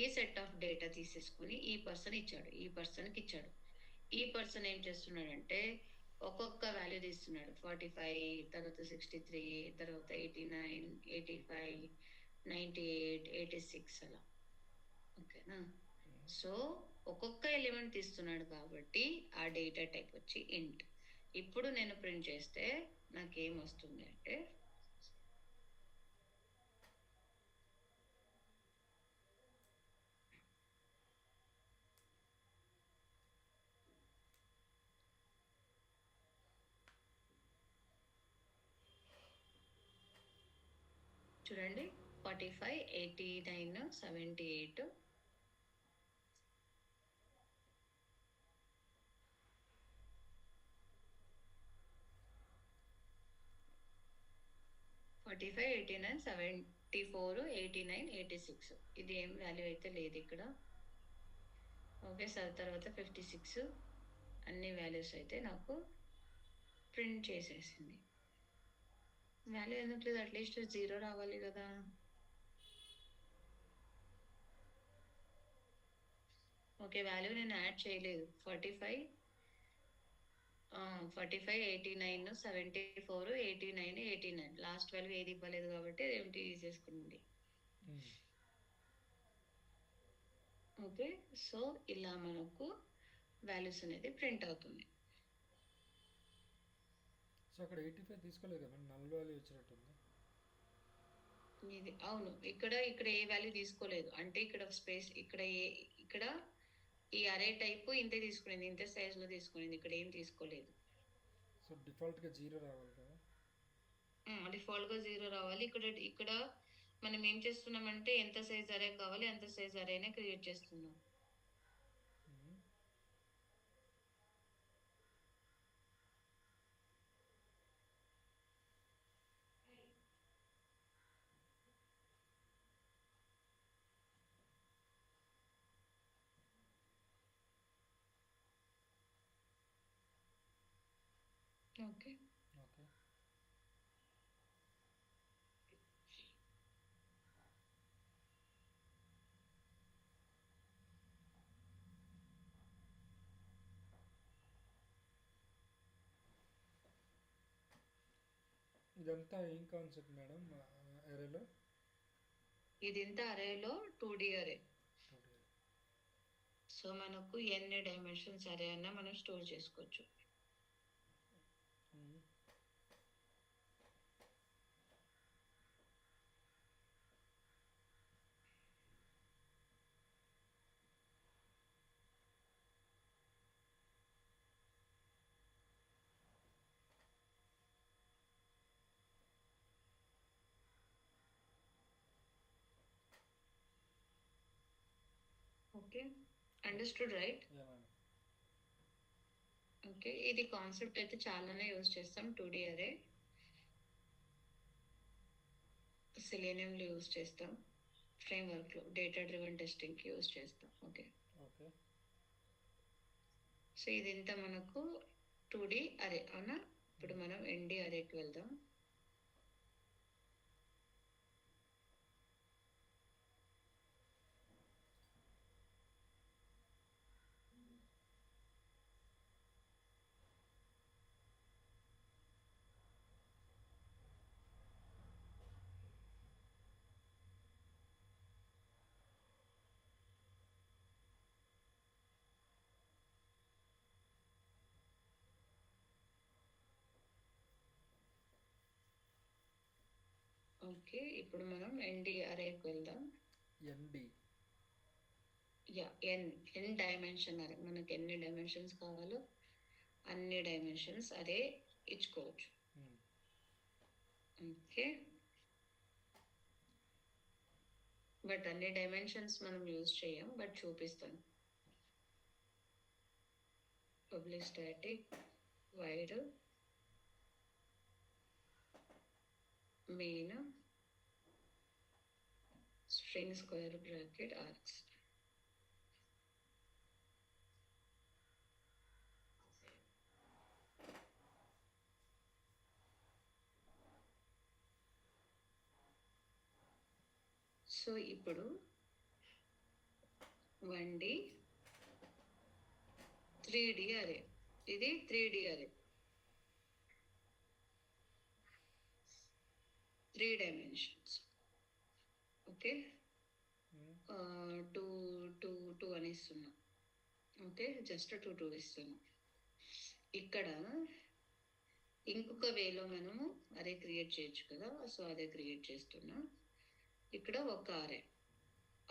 ఈ సెట్ ఆఫ్ డేటా తీసేసుకుని ఈ పర్సన్ ఇచ్చాడు, ఈ పర్సన్కి ఇచ్చాడు. ఈ పర్సన్ ఏం చేస్తున్నాడంటే ఒక్కొక్క వాల్యూ తీస్తున్నాడు, 45, తర్వాత 63, తర్వాత 89, 85, 98, 86 అలా. ఓకేనా? సో ఒక్కొక్క ఎలిమెంట్ తీస్తున్నాడు కాబట్టి ఆ డేటా టైప్ వచ్చి ఇంట్. ఇప్పుడు నేను ప్రింట్ చేస్తే నాకేం వస్తుంది అంటే చూడండి, 45, 89, 78, 45, 89, 74, 89, 86, ఇది ఏం వాల్యూ అయితే లేదు ఇక్కడ. ఓకే సార్, తర్వాత 56, అన్ని వాల్యూస్ అయితే నాకు ప్రింట్ చేసేసింది. వాల్యూ ఎందుకు లేదు, అట్లీస్ట్ 0 రావాలి కదా. ఓకే, వాల్యూ నేను యాడ్ చేయలేదు. 45, 89, 74, 89, 89, లాస్ట్ వాల్యూ ఏది ఇవ్వలేదు కాబట్టి ఏమిటి తీసేసుకుంది. ఓకే, సో ఇలా మనకు వాల్యూస్ అనేది ప్రింట్ అవుతుంది. సో అక్కడ 85 తీసుకోలేదు కదా, నల్ వాల్యూ వచ్చినట్టుంది. ఇది అవును, ఇక్కడ ఏ వాల్యూ తీసుకోలేదు, అంటే ఇక్కడ స్పేస్ ఇక్కడ ఈ అరే టైప్ ఇంతే తీసుకునేది, ఇంతే సైజ్ లో తీసుకునేది, ఇక్కడ ఏం తీసుకోలేదు. సో డిఫాల్ట్ గా 0 రావాలి కదా. డిఫాల్ట్ గా 0 రావాలి. ఇక్కడ మనం ఏం చేస్తున్నామంటే ఎంత సైజ్ అరే కావాలి అంత సైజ్ అరేనే క్రియేట్ చేస్తున్నాం. Okay, okay. ఇదంతా ఏం కాన్సెప్ట్ మేడం అరేలో? ఇదంతా అరేలో 2D అరే. సో మనకు ఎన్ని డైమెన్షన్స్ అరే అన్నా మనం స్టోర్ చేసుకోవచ్చు. Okay, understood right? ఓకే, ఇది కాన్సెప్ట్ అయితే చాలానే యూజ్ చేస్తాం. 2D అరే సెలీనియం లో యూజ్ చేస్తాం, ఫ్రేమ్వర్క్లో డేటా డ్రివెన్ టెస్టింగ్కి యూజ్ చేస్తాం. Okay, okay. సో ఇది ఇంత మనకు 2D అరే అవునా. ఇప్పుడు మనం ND అరేకి వెళ్దాం. ఓకే, ఇప్పుడు మనం ND అరేకి వెళ్దాం. ఎన్డి యా, ఎన్ డైమెన్షన్ అరే, మనకి ఎన్ని డైమెన్షన్స్ కావాలో అన్ని డైమెన్షన్స్ అరే ఇచ్చుకోవచ్చు. ఓకే, బట్ అన్ని డైమెన్షన్స్ మనం యూజ్ చేయం, బట్ చూపిస్తాను. Public static wide main string square bracket arcs. So ఇప్పుడు 1D 3D అరే, ఇది 3D అరే, 3 డైమెన్షన్స్. ఓకే, 2 అని ఇస్తున్నా. ఓకే, జస్ట్ 2 ఇస్తున్నా. ఇక్కడ ఇంకొక వేలో మనము అరే క్రియేట్ చేయొచ్చు కదా, సో అదే క్రియేట్ చేస్తున్నా. ఇక్కడ ఒక అరే,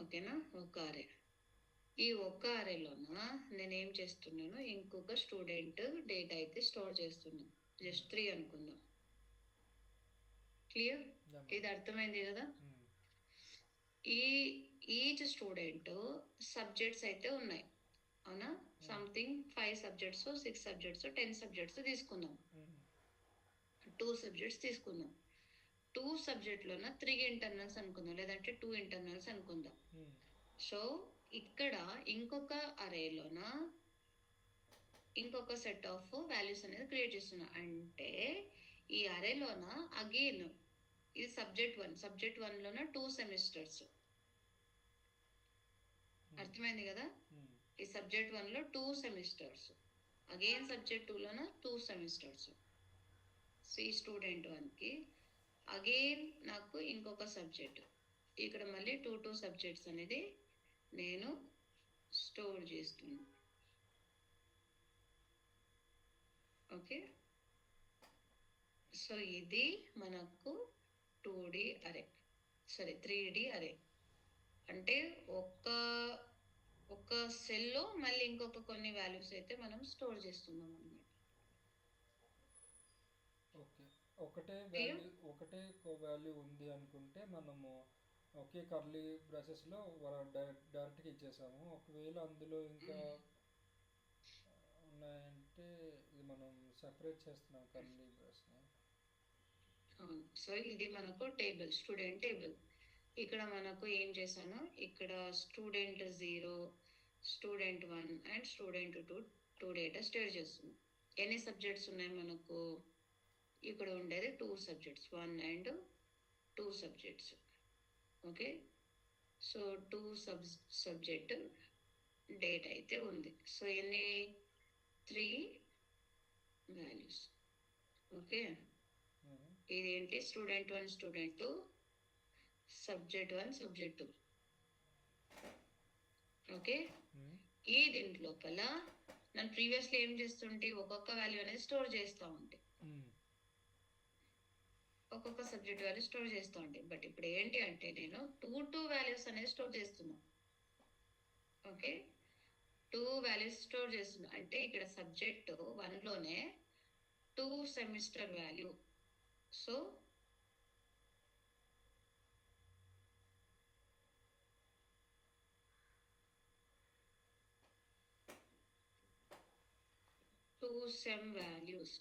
ఓకేనా, ఒక అరే. ఈ ఒక్క అరేలోన నేను ఏం చేస్తున్నాను, ఇంకొక స్టూడెంట్ డేటా అయితే స్టోర్ చేస్తున్నాను. జస్ట్ 3 అనుకుందాం. క్లియర్, ఇది అర్థమైంది కదా. ఈచ్ స్టూడెంట్ సబ్జెక్ట్స్ అయితే ఉన్నాయి అవునా. సంథింగ్ 5 సబ్జెక్ట్స్ 6 సబ్జెక్ట్స్ 10 సబ్జెక్ట్స్ తీసుకుందాం. 2 సబ్జెక్ట్స్ తీసుకుందాం. 2 సబ్జెక్ట్లోన 3 ఇంటర్నల్స్ అనుకుందాం, లేదంటే 2 ఇంటర్నల్స్ అనుకుందాం. సో ఇక్కడ ఇంకొక అరేలోన ఇంకొక సెట్ ఆఫ్ వాల్యూస్ అనేది క్రియేట్ చేస్తున్నా. అంటే ఈ అరేలోన అగైన్ ఇది సబ్జెక్ట్ 1లోన 2 సెమిస్టర్స్. అర్థమైంది కదా. ఈ సబ్జెక్ట్ 1లో 2 సెమిస్టర్స్, అగైన్ సబ్జెక్ట్ 2లోన 2 సెమిస్టర్స్. సో ఈ స్టూడెంట్ 1కి అగైన్ నాకు ఇంకొక సబ్జెక్ట్, ఇక్కడ మళ్ళీ 2 సబ్జెక్ట్స్ అనేది నేను స్టోర్ చేస్తున్నాను. ఓకే, సో ఇది మనకు 2D అరే, సారీ 3D అరే. అంటే ఒక సెల్లో మళ్ళీ ఇంకొక కొన్ని వాల్యూస్ అయితే మనం స్టోర్ చేస్తున్నాం అన్నమాట. ఓకే, ఒకటే వాల్యూ ఉంది అనుకుంటే మనము ఒకే కర్లీ బ్రాసెస్లో డైరెక్ట్గా ఇచ్చేసాము. ఒకవేళ అందులో ఇంకా ఉన్నాయంటే ఇది మనం సెపరేట్ చేస్తున్నాం కర్లీ బ్రాస్ని. సో ఇది మనకు టేబుల్, స్టూడెంట్ టేబుల్. ఇక్కడ మనకు ఏం చేశాను, ఇక్కడ student 0, student 1 and student 2 data store చేస్తున్నాం. ఎన్ని సబ్జెక్ట్స్ ఉన్నాయి మనకు, ఇక్కడ ఉండేది 2 subjects, 1 and 2 subjects. Okay, so 2 subject data అయితే ఉంది. సో ఎన్ని 3 వాల్యూస్. ఓకే, ఇదేంటి student 1 student 2 subject 1 subject 2. Okay, ఈ దీంట్ లోపల నేను ప్రీవియస్లీ ఏం చేస్తుంటే ఒక్కొక్క వాల్యూ అనేది స్టోర్ చేస్తూ ఉంటే, ఒక్కొక్క సబ్జెక్ట్ వాల్యూ స్టోర్ చేస్తూ ఉంటే. బట్ ఇప్పుడు ఏంటి అంటే నేను 2 వాల్యూస్ అనేది స్టోర్ చేస్తున్నా. ఓకే, 2 వాల్యూస్ స్టోర్ చేస్తున్నా. అంటే ఇక్కడ సబ్జెక్ట్ 1లోనే 2 semester value. So 2 sem values.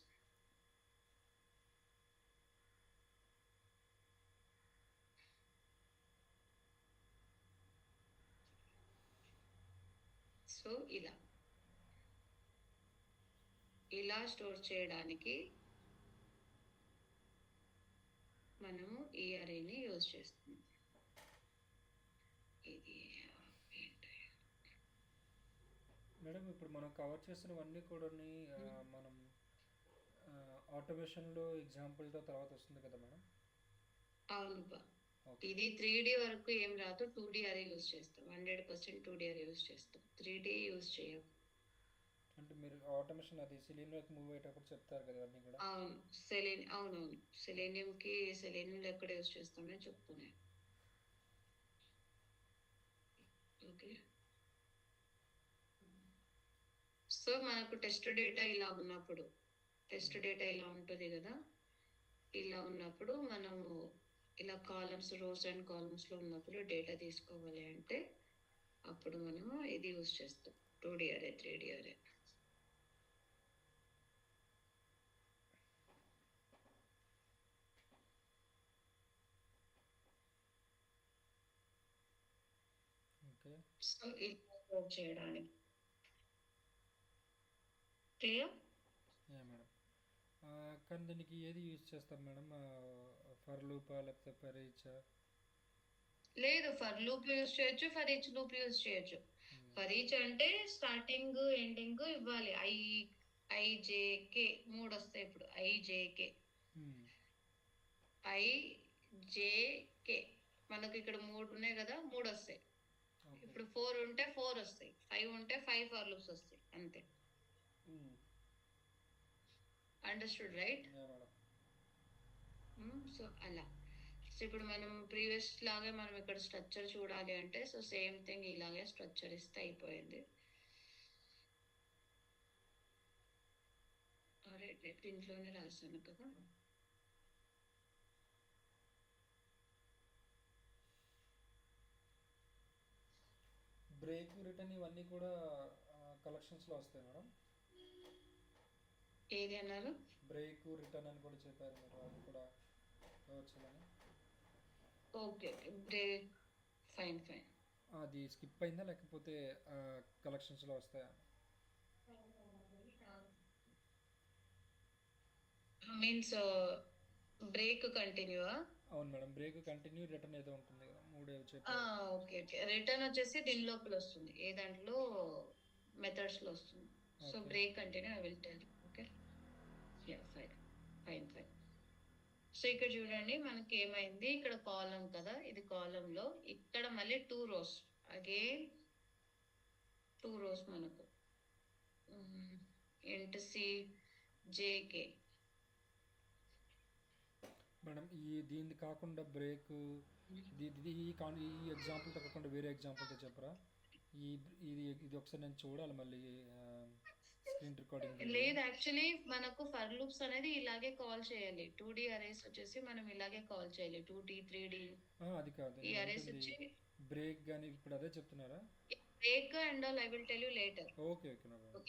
So ఇలా స్టోర్ చేయడానికి మనము ఈ అరేని యూజ్ చేస్తున్నాం. ఇది మేడం ఇప్పుడు మనం కవర్ చేసినవన్నీ కూడా మనం ఆటోమేషన్లో ఎగ్జాంపుల్తో తర్వాత వస్తుంది కదా మేడం? అవును బా. ఓకే. ఇది 3D వరకు ఏం రాదు, 2D అరే యూజ్ చేస్తాం. 100% 2D అరే యూజ్ చేస్తాం, 3D యూజ్ చేయం. అంటే మీరు ఆటోమేషన్ అది సెలీనియంలోకి మూవ్ అయ్యేటప్పుడు చెప్తారు కదా అన్నీ కూడా. అవును, అవునవును, సెలీనియం ఎక్కడ యూజ్ చేస్తామని చెప్తున్నాను. ఓకే, సో మనకు టెస్ట్ డేటా ఇలా ఉంటుంది కదా. ఇలా ఉన్నప్పుడు మనము ఇలా కాలమ్స్, రోస్ అండ్ కాలమ్స్ లో ఉన్నప్పుడు డేటా తీసుకోవాలి అంటే అప్పుడు మనము ఇది యూజ్ చేస్తాం, 2D అరే, 3D అరే. ఓకే. సో ఇలా వర్క్ చేయడానికి క్లియర్? మేడం కానీ దీనికి ఏది యూజ్ చేస్తాం మేడం? ఫర్ లూపా లేకపోతే ఫర్ ఈచ్? లేదు, ఫర్ లూప్ యూజ్ చేయొచ్చు, ఫర్ ఈచ్ లూప్ యూజ్ చేయొచ్చు. ఫర్ ఈచ్ అంటే స్టార్టింగ్ ఎండింగ్ ఇవ్వాలి. ఐజేకే 3 వస్తాయి. ఇప్పుడు ఐజేకే మనకు ఇక్కడ 3 ఉన్నాయి కదా, 3 వస్తాయి. ఇప్పుడు 4 ఉంటే 4 వస్తాయి, 5 ఉంటే 5 ఫర్ లూప్స్ వస్తాయి, అంతే. Understood right? సో అలా. సో ఇప్పుడు మనం ప్రీవియస్ లాగే మనం ఇక్కడ స్ట్రక్చర్ చూడాలి అంటే సో సేమ్ థింగ్ ఇలాగే స్ట్రక్చర్ ఇస్తే అయిపోయింది. అరే దీంట్లోనే రాశాను కదా. బ్రేక్, రిటర్న్ ఇవన్నీ కూడా కలెక్షన్స్లో వస్తాయి మేడం? ఏది అన్నారు? బ్రేక్, రిటర్న్ అని కూడా చెప్పారు మీరు, అది కూడా వచ్చేదని. Okay, break, fine. అది స్కిప్ అయిందా లేకపోతే కలెక్షన్స్లో వస్తాయా? మీన్స్ బ్రేక్ కంటిన్యూవా? అవును మేడం, బ్రేక్, కంటిన్యూ, రిటర్న్ ఏదో ఉంటుంది కదా, 3 చెప్పారు. ఓకే. రిటర్న్ వచ్చేసి దీని లోపల వస్తుంది, ఏ దాంట్లో మెథడ్స్ లో వస్తుంది. So break continue I will tell. Okay, fine. So ఇక్కడ చూడండి మనకి ఏమైంది, ఇక్కడ కాలం కదా, ఇది కాలం లో ఇక్కడ మళ్ళీ 2 rows, అగైన్ 2 rows మనకు int CJK. మేడం దీన్ని కాకుండా బ్రేక్, ఈ ఎగ్జాంపుల్తో కాకుండా వేరే ఎగ్జాంపుల్తో చెప్పరా? ఇది ఒకసారి నేను చూడాలి మళ్ళీ స్క్రీన్ రికార్డింగ్. లేదు, యాక్చువల్లీ మనకు ఫర్ లూప్స్ అనేది ఇలాగే కాల్ చేయాలి. 2D అరేస్ వచ్చేసి మనం ఇలాగే కాల్ చేయాలి, 2D 3D. అది కాదు, ఈ అరేస్ వచ్చి బ్రేక్ గాని ఇప్పుడు అదే చెప్తున్నారా? Break and all I will tell you later. Okay.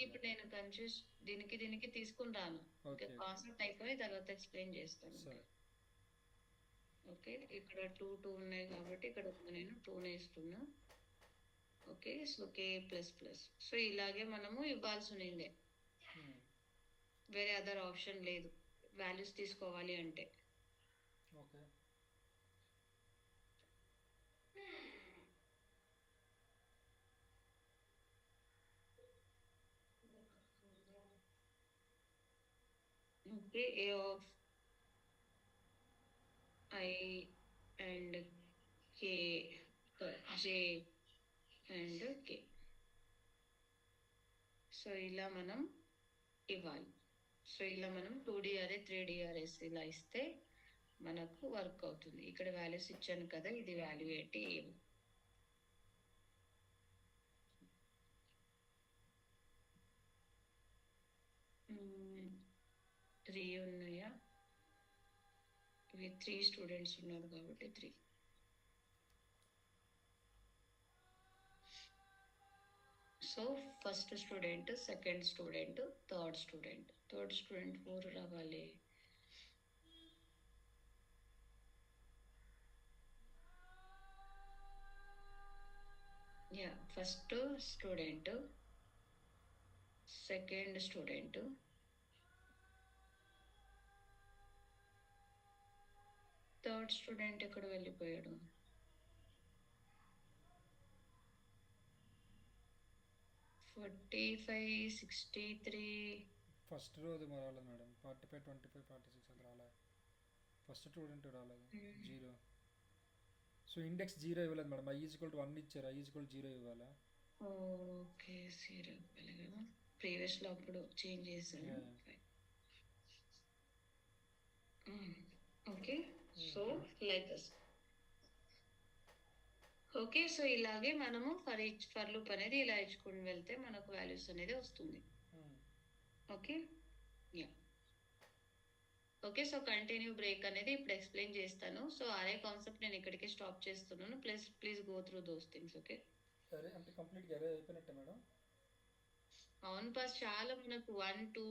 ఇప్పుడు నేను కన్ఫ్యూజ్ దీనికి తీసుకుని రాను. ఓకే, కాన్సెప్ట్ అయిపోయి తర్వాత ఎక్స్ప్లెయిన్ చేస్తాను. ఓకే, ఇక్కడ 2 ఉన్నాయి కాబట్టి ఇక్కడ నేను 2 ఇస్తున్నా. Okay, so K++. సో ఇలాగే మనము ఇవ్వాల్సి ఉంది, వేరే అదర్ ఆప్షన్ లేదు వాల్యూస్ తీసుకోవాలి అంటే. Okay. Okay, A of I and K, J and K. So ఇలా మనం ఇవ్వాలి. సో ఇలా మనం 2D అరే 3D అరేస్ ఇలా ఇస్తే మనకు వర్క్ అవుతుంది. ఇక్కడ వాల్యూస్ ఇచ్చాను కదా, ఇది వాల్యూ ఏంటి, ఏమి. త్రీ ఉన్నాయా? ఇవి 3 స్టూడెంట్స్ ఉన్నారు కాబట్టి 3. So first student, second student, third student 4 రావాలి. First student second student, third student ఎక్కడ వెళ్ళిపోయాడు? ఫార్టీ 63. ఫస్ట్ రోజు రాలేదు మేడం, 45, 25, 46 అది రాలేదు. ఫస్ట్ స్టూడెంట్ రాలేదు, జీరో. సో ఇండెక్స్ జీరో ఇవ్వలేదు madam, I is equal to 1 ఇచ్చారు, ఐ ఈజ్ ఈక్వల్ 0 ఇవ్వాలా? ఓకే, జీరో ఇవ్వాలి కదా, ప్రీవియస్ లో అప్పుడు చేంజ్ చేశాను. Okay, so like this. Okay, so ఇలాగే మనము ఫర్ లూప్ అనేది ఇలా ఇచ్చుకుని వెళ్తే మనకు వాల్యూస్ అనేది వస్తుంది. Okay, yeah. Okay, so continue break అనేది ఇప్పుడు ఎక్స్ప్లెయిన్ చేస్తాను. సో అరే కాన్సెప్ట్ నేను ఇక్కడికి స్టాప్ చేస్తున్నాను. Please go through those things. Okay, అరే అంటే కంప్లీట్గా అరే అయిపోయినట్టే మేడం? అవును పాస్, చాలా మనకు 1, 2,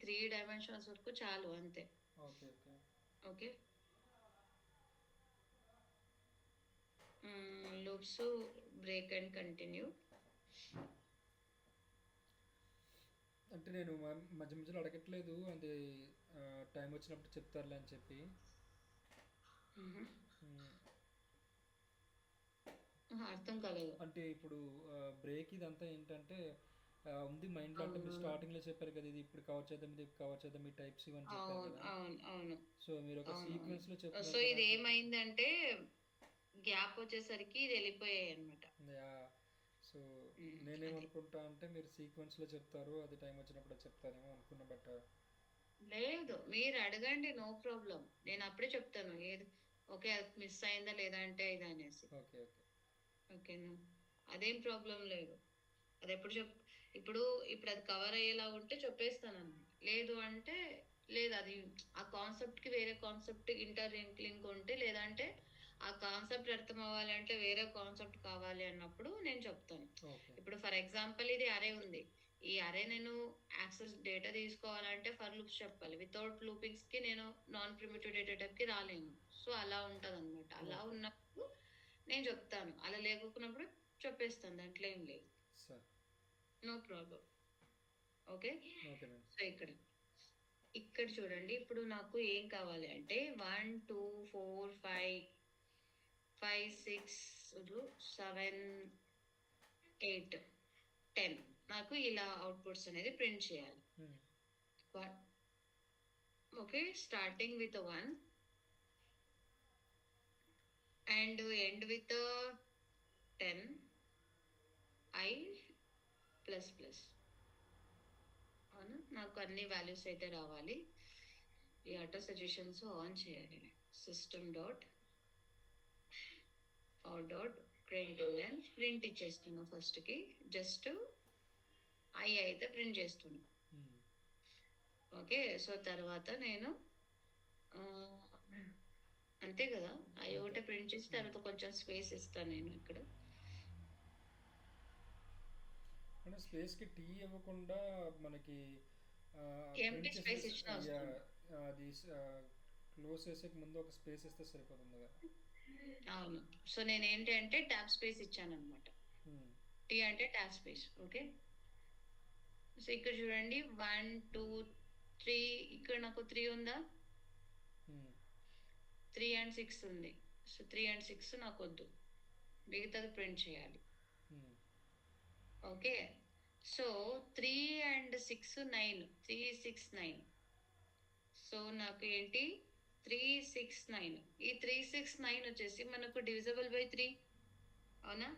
3 డైమెన్షన్స్ వరకు చాలు అంతే. Okay okay okay, loops break and continue. అంటే నేను మధ్య మధ్యలో అడగట్లేదు, అది టైం వచ్చినప్పుడు చెప్తారులే అని చెప్పి. అర్థం కాలేదు. అంటే ఇప్పుడు బ్రేక్ ఇదంతా ఏంటంటే ఉంది మైండ్లో, అంటే మీరు స్టార్టింగ్లో చెప్పారు కదా, ఇది ఇప్పుడు కవర్ చేద్దాం, ఇది కవర్ చేద్దాం, ఈ టైప్స్ ఇవన్నీ చెప్పారు కదా. అవును. సో మీరు ఒక సీక్వెన్స్లో చెప్తారు. సో ఇది ఏమైందంటే గ్యాప్ వచ్చేసరికి ఇది వెళ్ళిపోయాయి అనమాట. సో నేనేమనుకుంటా అంటే మీరు సీక్వెన్స్లో చెప్తారు, అది టైం వచ్చినప్పుడు చెప్తారేమో అనుకున్నా. బట్ లేదు, మీరు అడగండి, నో ప్రాబ్లం, నేను అప్పుడే చెప్తాను ఏది ఓకే మిస్ అయిందా లేదా అంటే ఇది అనేసి. ఓకే ఓకే ఓకేనా, అదేం ప్రాబ్లం లేదు. అది ఇప్పుడు అది కవర్ అయ్యేలా ఉంటే చెప్పేస్తాను అనమాట. లేదు అంటే లేదు, అది ఆ కాన్సెప్ట్ కి వేరే కాన్సెప్ట్ లింక్ ఉంటే, లేదంటే ఆ కాన్సెప్ట్ అర్థం అవ్వాలంటే వేరే కాన్సెప్ట్ కావాలి అన్నప్పుడు నేను చెప్తాను. ఇప్పుడు ఫర్ ఎగ్జాంపుల్ ఇది అరే ఉంది, ఈ అరే నేను యాక్సెస్ డేటా తీసుకోవాలంటే ఫర్ లూప్స్ చెప్పాలి. వితౌట్ లూపింగ్స్ కి నేను నాన్ ప్రిమిటివ్ డేటా టైప్ కి రాలేను. సో అలా ఉంటది అనమాట. అలా ఉన్నప్పుడు నేను చెప్తాను, అలా లేకున్నప్పుడు చెప్పేస్తాను, దాంట్లో ఏం లేదు, నో ప్రాబ్లం. ఓకే, సో ఇక్కడ చూడండి, ఇప్పుడు నాకు ఏం కావాలి అంటే 1, 2, 4, 5, 6, 7, 8, 10 నాకు ఇలా అవుట్పుట్స్ అనేది ప్రింట్ చేయాలి. Okay, starting with 1 and end with 10 I plus plus. అవును, నాకు అన్ని వాల్యూస్ అయితే రావాలి. ఈ ఆటో సజెషన్స్ ఆన్ చేయాలి. system.out.println ప్రింట్ ఇచ్చేస్తున్నా ఫస్ట్ కి, జస్ట్ ఐ అయితే ప్రింట్ చేస్తున్నా. ఓకే, సో తర్వాత నేను అంతే కదా, ఐ ఒకటే ప్రింట్ చేసి తర్వాత కొంచెం స్పేస్ ఇస్తాను నేను ఇక్కడ. అంటే స్పేస్ కి టీ ఇవ్వకుండా మనకి ఎంప్టీ స్పేస్ ఇచ్చిన అది క్లోజ్ చేసే ముందు ఒక స్పేస్ ఇస్తే సరిపోతుంది కదా. అవును, సో నేను ఏంటి అంటే ట్యాబ్ స్పేస్ ఇచ్చాను అనమాట. టీ అంటే ట్యాబ్ స్పేస్. ఓకే, సో ఇక్కడ చూడండి 1, 2, 3, ఇక్కడ నాకు 3 ఉందా, 3 and 6 ఉంది. సో 3 and 6 నాకు వద్దు, మిగతాది ప్రింట్ చేయాలి. Okay, so 3 and 6, 9, 3, 6, 9. సో నాకు ఏంటి 3, 6, 9. ఈ 3, 6, 9 వచ్చేసి మనకు డివిజబుల్ బై 3, అవునా?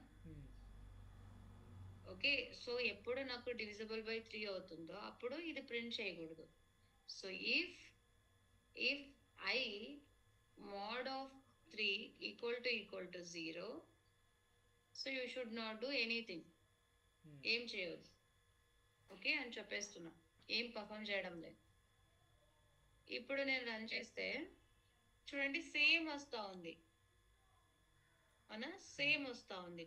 ఓకే, సో ఎప్పుడు నాకు డివిజబుల్ బై 3 అవుతుందో అప్పుడు ఇది ప్రింట్ చేయకూడదు. So if I mod of 3 equal to 0, so you should not do anything. ఏం చేయొద్దు. ఓకే అని చెప్పేస్తున్నా, ఏం పర్ఫామ్ చేయడం లేదు. ఇప్పుడు నేను రన్ చేస్తే చూడండి సేమ్ వస్తా ఉంది, అవునా? సేమ్ వస్తా ఉంది,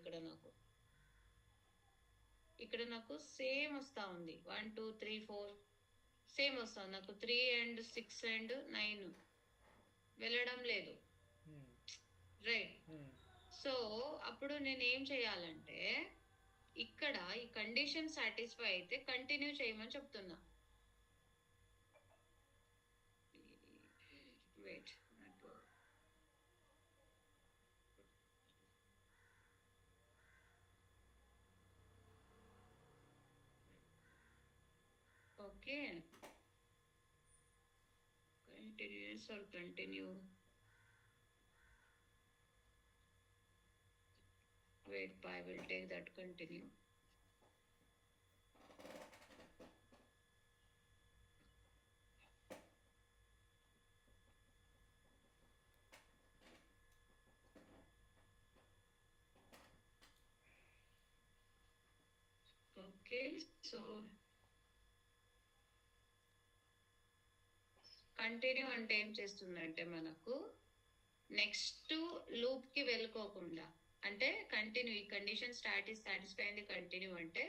ఇక్కడ నాకు సేమ్ వస్తా ఉంది. 1, 2, 3, 4 సేమ్ వస్తా ఉంది. నాకు 3 and 6 and 9 వెళ్ళడం లేదు, రైట్? సో అప్పుడు నేను ఏం చేయాలంటే ఇక్కడ ఈ కండిషన్ సాటిస్ఫై అయితే కంటిన్యూ చేయమని చెప్తున్నా. Wait, okay, continues or continue. Wait, I will take that continue. Okay, so continue అంటే ఏం చేస్తుందంటే మనకు నెక్స్ట్ లూప్ కి వెళ్ళుకోకుండా, అంటే కంటిన్యూ ఈ కండిషన్ సాటిస్ఫై అయింది కంటిన్యూ అంటే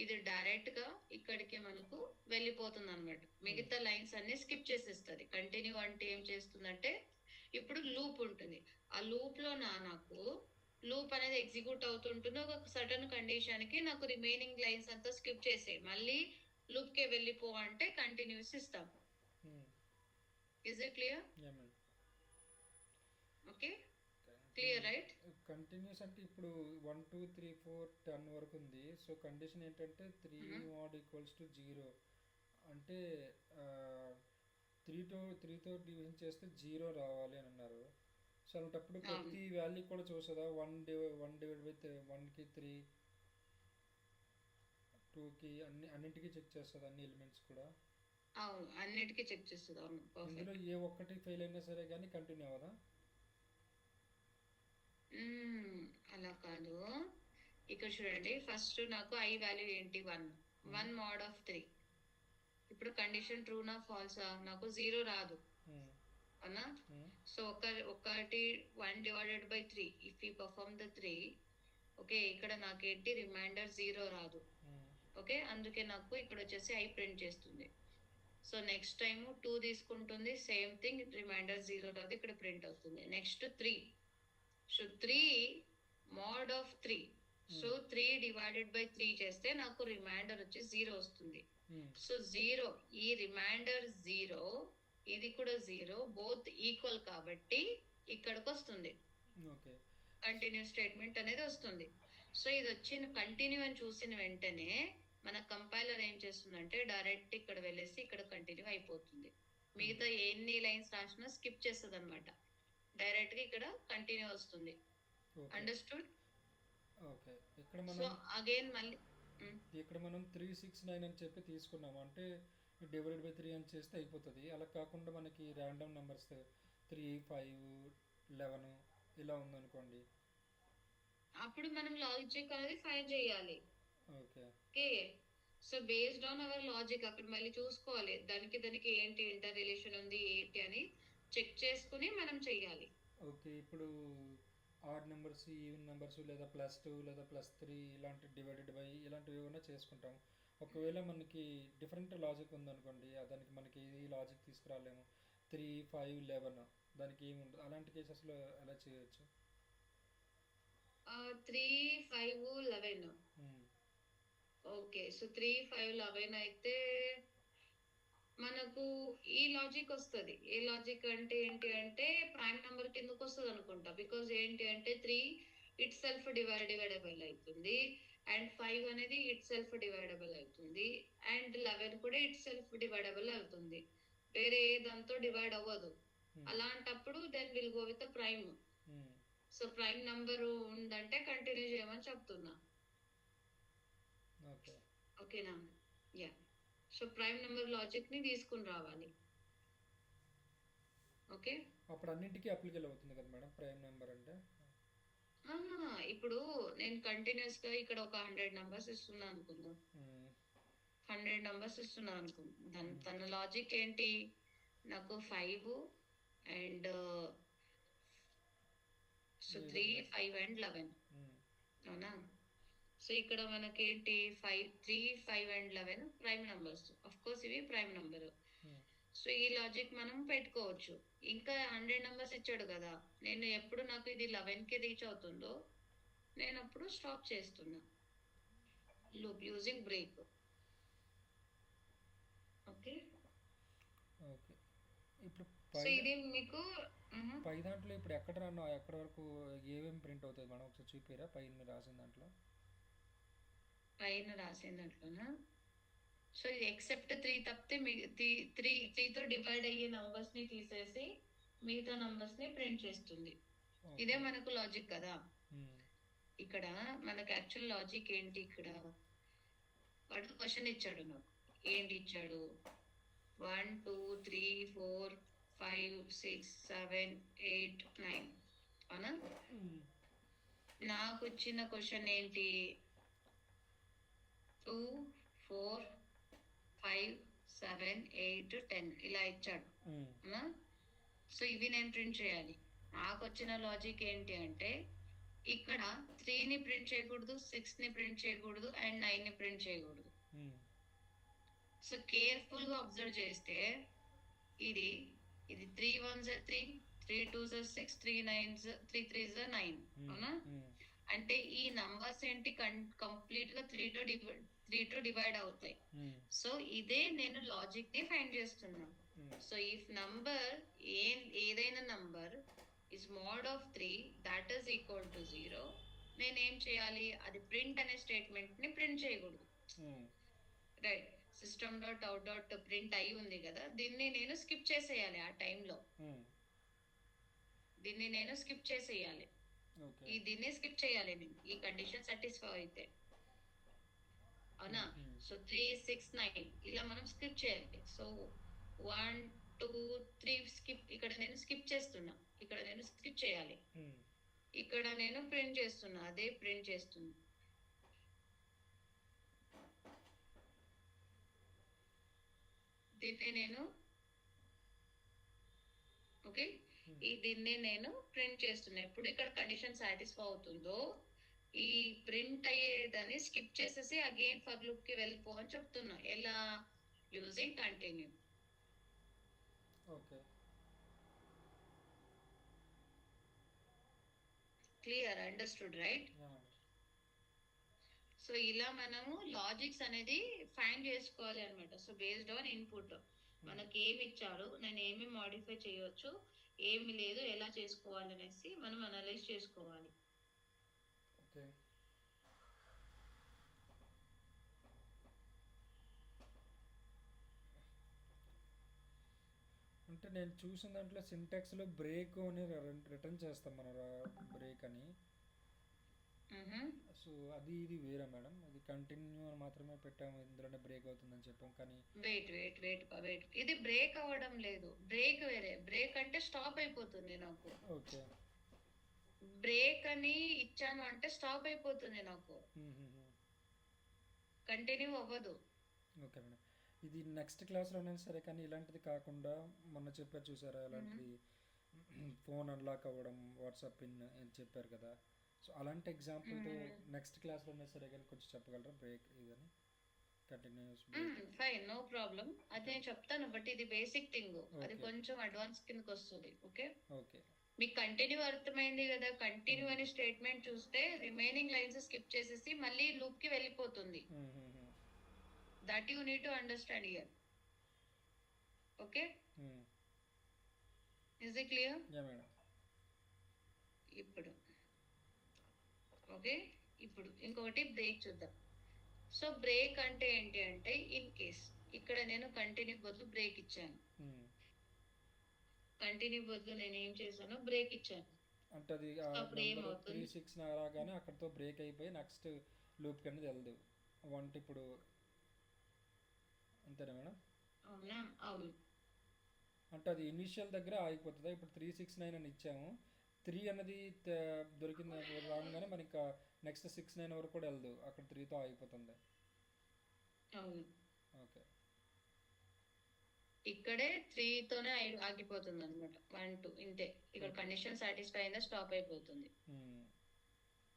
ఇది డైరెక్ట్ గా ఇక్కడికి మనకు వెళ్ళిపోతుంది అనమాట. మిగతా లైన్స్ అన్ని స్కిప్ చేసేస్తుంది. కంటిన్యూ అంటే ఏం చేస్తుందంటే ఇప్పుడు లూప్ ఉంటుంది, ఆ లూప్ లో నాకు లూప్ అనేది ఎగ్జిక్యూట్ అవుతుంటుంది. ఒక సర్టన్ కండిషన్ కి నాకు రిమైనింగ్ లైన్స్ అంతా స్కిప్ చేసే మళ్ళీ లూప్ కే వెళ్ళిపో అంటే కంటిన్యూస్ ఇస్తాం. Is it clear? Yeah, ma'am. Okay, clear, right? Continuous అంటే ఇప్పుడు 1 2 3 4 10 వరకు ఉంది. సో కండిషన్ ఏంటంటే 3 mod ఈక్వల్స్ టు 0 అంటే 3తో డివిజన్ చేస్తే 0 రావాలి అని అన్నారు. సో అలాంటప్పుడు ప్రతి వాల్యూ కూడా చూస్తుందా? 1 డివైడ్ విత్ 1కి 3 2కి అన్నింటికి చెక్ చేస్తుంది, అన్ని ఎలిమెంట్స్ కూడా. అవును, అన్నిటికీ చెక్ చేస్తుంది. అవును, ఇందులో ఏ ఒక్కటి ఫెయిల్ అయినా సరే కానీ కంటిన్యూ అవ్వదా? అలా కాదు. ఇక్కడ చూడండి, ఫస్ట్ నాకు ఐ వాల్యూ ఏంటి 1 mod of 3. ఇప్పుడు కండిషన్ ట్రూ నా ఫాల్సా? నాకు 0 రాదు అవునా. సో ఒకటి 1 divided by 3 if you perform the 3, okay, ఇక్కడ నాకేంటి రిమైండర్ 0 రాదు. ఓకే, అందుకే నాకు ఇక్కడ వచ్చేసి ఐ ప్రింట్ చేస్తుంది. సో నెక్స్ట్ టైం 2 తీసుకుంటుంది, సేమ్ థింగ్, రిమైండర్ 0 రాదు, ఇక్కడ ప్రింట్ అవుతుంది. Next 3, so 3 mod of 3, so 3 divided by 3 చేస్తే నాకు రిమైండర్ వచ్చి 0 వస్తుంది. సో 0, ఈ రిమైండర్ 0, ఇది కూడా 0, బోత్ ఈక్వల్ కాబట్టి ఇక్కడికి వస్తుంది, కంటిన్యూ స్టేట్మెంట్ అనేది వస్తుంది. సో ఇది వచ్చిన కంటిన్యూ అని చూసిన వెంటనే మన కంపైలర్ ఏం చేస్తుందంటే డైరెక్ట్ ఇక్కడ వెళ్ళేసి ఇక్కడ కంటిన్యూ అయిపోతుంది. మిగతా ఎన్ని లైన్స్ రాసినా స్కిప్ చేస్తుంది అనమాట, డైరెక్ట్ గా ఇక్కడ కంటిన్యూ వస్తుంది. అండర్స్టూడ్? ఓకే, ఇక్కడ మనం సో అగైన్ మళ్ళీ ఇక్కడ మనం 369 అని చెప్పి తీసుకున్నాము అంటే డివైడెడ్ బై 3 అని చేస్తే అయిపోతుంది. అలా కాకుండా మనకి ర్యాండమ్ నెంబర్స్ 3 5 11 ఇలా ఉందనుకోండి, అప్పుడు మనం లాజిక్ అనేది ఫైండ్ చేయాలి. Okay okay, so based on hour logic అక్కడ మళ్ళీ చూసుకోవాలి దానికి ఏంటి ఇంటర్ రిలేషన్ ఉంది ఏంటి అని చెక్ చేసుకుని మనం చెయ్యాలి. ఓకే, ఇప్పుడు ఆడ్ నెంబర్స్, ఈవెన్ నెంబర్స్, లేదా +2 లేదా +3 ఇలాంటి డివైడెడ్ బై ఇలాంటివి ఏమైనా చేసుకుంటాం. ఒకవేళ మనకి డిఫరెంట్ లాజిక్ ఉందనుకోండి, దానికి మనకి ఈ లాజిక్ తీసుకురాలేము. 3 5 11 దానికి ఏమి ఉండదు. అలాంటి కేసెస్లో ఎలా చేయొచ్చు? 3 5 11. ఓకే, సో 3 5 11 అయితే మనకు ఈ లాజిక్ వస్తుంది. ఏ లాజిక్ అంటే ఏంటి అంటే ప్రైమ్ నెంబర్ కిందకు వస్తుంది అనుకుంటా. బికాజ్ ఏంటి అంటే 3 ఇట్ సెల్ఫ్ డివైడబుల్ అవుతుంది, అండ్ 5 అనేది ఇట్ సెల్ఫ్ డివైడబుల్ అవుతుంది, అండ్ 11 కూడా ఇట్ సెల్ఫ్ డివైడబుల్ అవుతుంది, వేరే దాంతో డివైడ్ అవ్వదు. అలాంటప్పుడు then will go with prime. So prime number ఉందంటే కంటిన్యూ చేయమని చెప్తున్నా. ఓకేనా? Yeah, so prime number logic ని తీసుకుని రావాలి. ఓకే, అప్పుడు అన్నింటికి అప్లికేబుల్ అవుతుంది కదా మేడం ప్రైమ్ నెంబర్ అంటే? ఇప్పుడు నేను కంటిన్యూస్ గా ఇక్కడ ఒక 100 నంబర్స్ ఇస్తున్నా అనుకుందాం. 100 నంబర్స్ ఇస్తున్నా అనుకుందాం. తన లాజిక్ ఏంటి, నాకు 5 అండ్ సో 3 5 అండ్ 11 అవునా. సో ఇక్కడ మనకేంటి 3 5 and 11 prime numbers. Of course ఇవి ప్రైమ్ నంబర్. సో ఈ లాజిక్ మనం పెట్టుకోవచ్చు. ఇంకా 100 నంబర్స్ ఇచ్చాడు కదా, నేను ఎప్పుడు నాకు ఇది 11 కి రీచ్ అవుతుందో నేను అప్పుడు స్టాప్ చేస్తున్నా. loop using break. Okay. Okay. ఇప్పుడు సో పై ఇది మీకు మ్మ్. పై దాంట్లో ఇప్పుడు ఎక్కడ రన్ ఎక్కడ వరకు ఏమేమి ప్రింట్ అవుతుంది మేడం ఒకసారి చూపిరా పైన మీరు రాసిన దాంట్లో. పైన రాసిందట్లోనా. సో ఇది ఎక్సెప్ట్ 3 తప్పితే త్రీతో డివైడ్ అయ్యే నంబర్స్ ని తీసేసి మిగతా నంబర్స్ ని ప్రింట్ చేస్తుంది. ఇదే మనకు లాజిక్ కదా. ఇక్కడ మనకు యాక్చువల్ లాజిక్ ఏంటి, ఇక్కడ వాడు క్వశ్చన్ ఇచ్చాడు నాకు. ఏంటి ఇచ్చాడు, 1 2 3 4 5 6 7 8 9 అవునా. నాకు వచ్చిన క్వశ్చన్ ఏంటి, 2 4 5 7 8 10 ఇలా ఇచ్చాడు అవునా. సో ఇవి నేను ప్రింట్ చేయాలి. నాకు వచ్చిన లాజిక్ ఏంటి అంటే, ఇక్కడ 3ని ప్రింట్ చేయకూడదు, 6ని ప్రింట్ చేయకూడదు అండ్ 9ని ప్రింట్ చేయకూడదు. సో కేర్ఫుల్ గా అబ్జర్వ్ చేస్తే ఇది 3 1s 3 3 2s 6 3 9s 3 3s 9 అవునా. అంటే ఈ నంబర్స్ ఏంటి కంప్లీట్ గా 3 తో డివైడ్ అవుతాయి. సో ఇదే నేను లాజిక్ ని ఫైండ్ చేస్తున్నాను. సో ఇఫ్ నంబర్ ఏదైనా number is mod of 3 that is equal to 0, నేను ఏం చేయాలి, అది ప్రింట్ అనే స్టేట్మెంట్ ని ప్రింట్ చేయకూడదు. Right, system dot out dot print అయి ఉంది కదా, దీన్ని నేను స్కిప్ చేసేయాలి. ఆ టైంలో దీన్ని నేను స్కిప్ చేసేయాలి. దీన్ని స్కిప్ చేయాలి నేను, ఈ కండిషన్ సాటిస్ఫై అయితే అవునా. సో 3 6 9 ఇలా మనం స్కిప్ చేయాలి. సో 1 2 3 స్కిప్, ఇక్కడ నేను స్కిప్ చేస్తున్నా, ఇక్కడ నేను స్కిప్ చేయాలి, ఇక్కడ నేను ప్రింట్ చేస్తున్నా, అదే ప్రింట్ చేస్తున్నా. దీన్ని నేను ఓకే, దీన్ని నేను ప్రింట్ చేస్తున్నా. ఎప్పుడు ఇక్కడ కండిషన్ సాటిస్ఫై అవుతుందో ఈ ప్రింట్ అయ్యేదని స్కిప్ చేసేసి అగైన్ ఫర్ లూప్ కి వెళ్ళిపో అని చెప్తున్నా. ఎలా, using continue. Okay, clear, understood right. So ఇలా మనము లాజిక్స్ అనేది ఫైండ్ చేసుకోవాలి అనమాట. సో బేస్డ్ ఆన్ ఇన్పుట్ మనకి ఏమి ఇచ్చారు, నేను ఏమి మాడిఫై చేయొచ్చు, ఏమి లేదు, ఎలా చేసుకోవాలి అనేసి మనం అనలైజ్ చేసుకోవాలి. ఓకే, అంటే నేను చూసిన దాంట్లో సింటాక్స్లో బ్రేక్ అని రిటర్న్ చేస్తాం మన బ్రేక్ అని. సో అది ఇది వేరే మేడం, అది కంటిన్యూ అని మాత్రమే పెట్టాము, ఇందులోనే బ్రేక్ అవుతుందని చెప్పాం. కానీ వెయిట్ ఇది బ్రేక్ అవ్వడం లేదు, బ్రేక్ వేరే. బ్రేక్ అంటే స్టాప్ అయిపోతుంది నాకు. ఓకే, బ్రేక్ అని ఇచ్చాను అంటే స్టాప్ అయిపోతుంది నాకు, కంటిన్యూ అవ్వదు. ఓకే మేడం, ఇది నెక్స్ట్ క్లాస్లోనే సరే, కానీ ఇలాంటిది కాకుండా మొన్న చెప్పారు చూసారా, ఇలాంటిది ఫోన్ అన్లాక్ అవ్వడం, వాట్సాప్ పిన్ అని చెప్పారు కదా. సో అలాంటి ఎగ్జాంపుల్తో నెక్స్ట్ క్లాస్లోనే సరే కానీ కొంచెం చెప్పగలరా బ్రేక్ ఇదని, continues break? Fine, no problem, అది నేను చెప్తాను. బట్ ఇది బేసిక్ థింగ్, అది కొంచెం అడ్వాన్స్ కిందకి వస్తుంది. ఓకే ఓకే, మీకు కంటిన్యూ అర్థమైంది కదా. కంటిన్యూ అనే స్టేట్మెంట్ చూస్తే రిమైనింగ్ లైన్స్ స్కిప్ చేసేసి మళ్ళీ లూప్ కి వెళ్ళిపోతుంది. That you need to understand here. Okay, is it clear? Yeah madam. ఇప్పుడు ఓకే, ఇప్పుడు ఇంకొకటి బ్రేక్ చూద్దాం. సో బ్రేక్ అంటే ఏంటి అంటే, ఇన్ కేస్ ఇక్కడ నేను కంటిన్యూ బదులు బ్రేక్ ఇచ్చాను, కంటిన్యూ బదులు నేను ఏం చేశాను, బ్రేక్ ఇచ్చాను. అంటే అది అప్పుడు ఏమవుతుంది, 3 6 రాగానే అక్కడతో బ్రేక్ అయిపోయి నెక్స్ట్ లూప్ కింద వెళ్దు వంట. ఇప్పుడు అంతేనా మేడం? అవునా, అవును. అంటే అది ఇనిషియల్ దగ్గర ఆగిపోతుందా? ఇప్పుడు 3 6 9 అని ఇచ్చాము, 3 అన్నది దొరికింది రాగానే మనకి నెక్స్ట్ 6 9 వరకు కూడా వెళ్దు, అక్కడ 3తో ఆగిపోతుంది. అవును, ఓకే, ఇక్కడే 3తోనే ఆగిపోతుంది అనమాట. 1 2 ఇంతే. ఇక్కడ కండిషన్ సాటిస్ఫై అయిందా స్టాప్ అయిపోతుంది.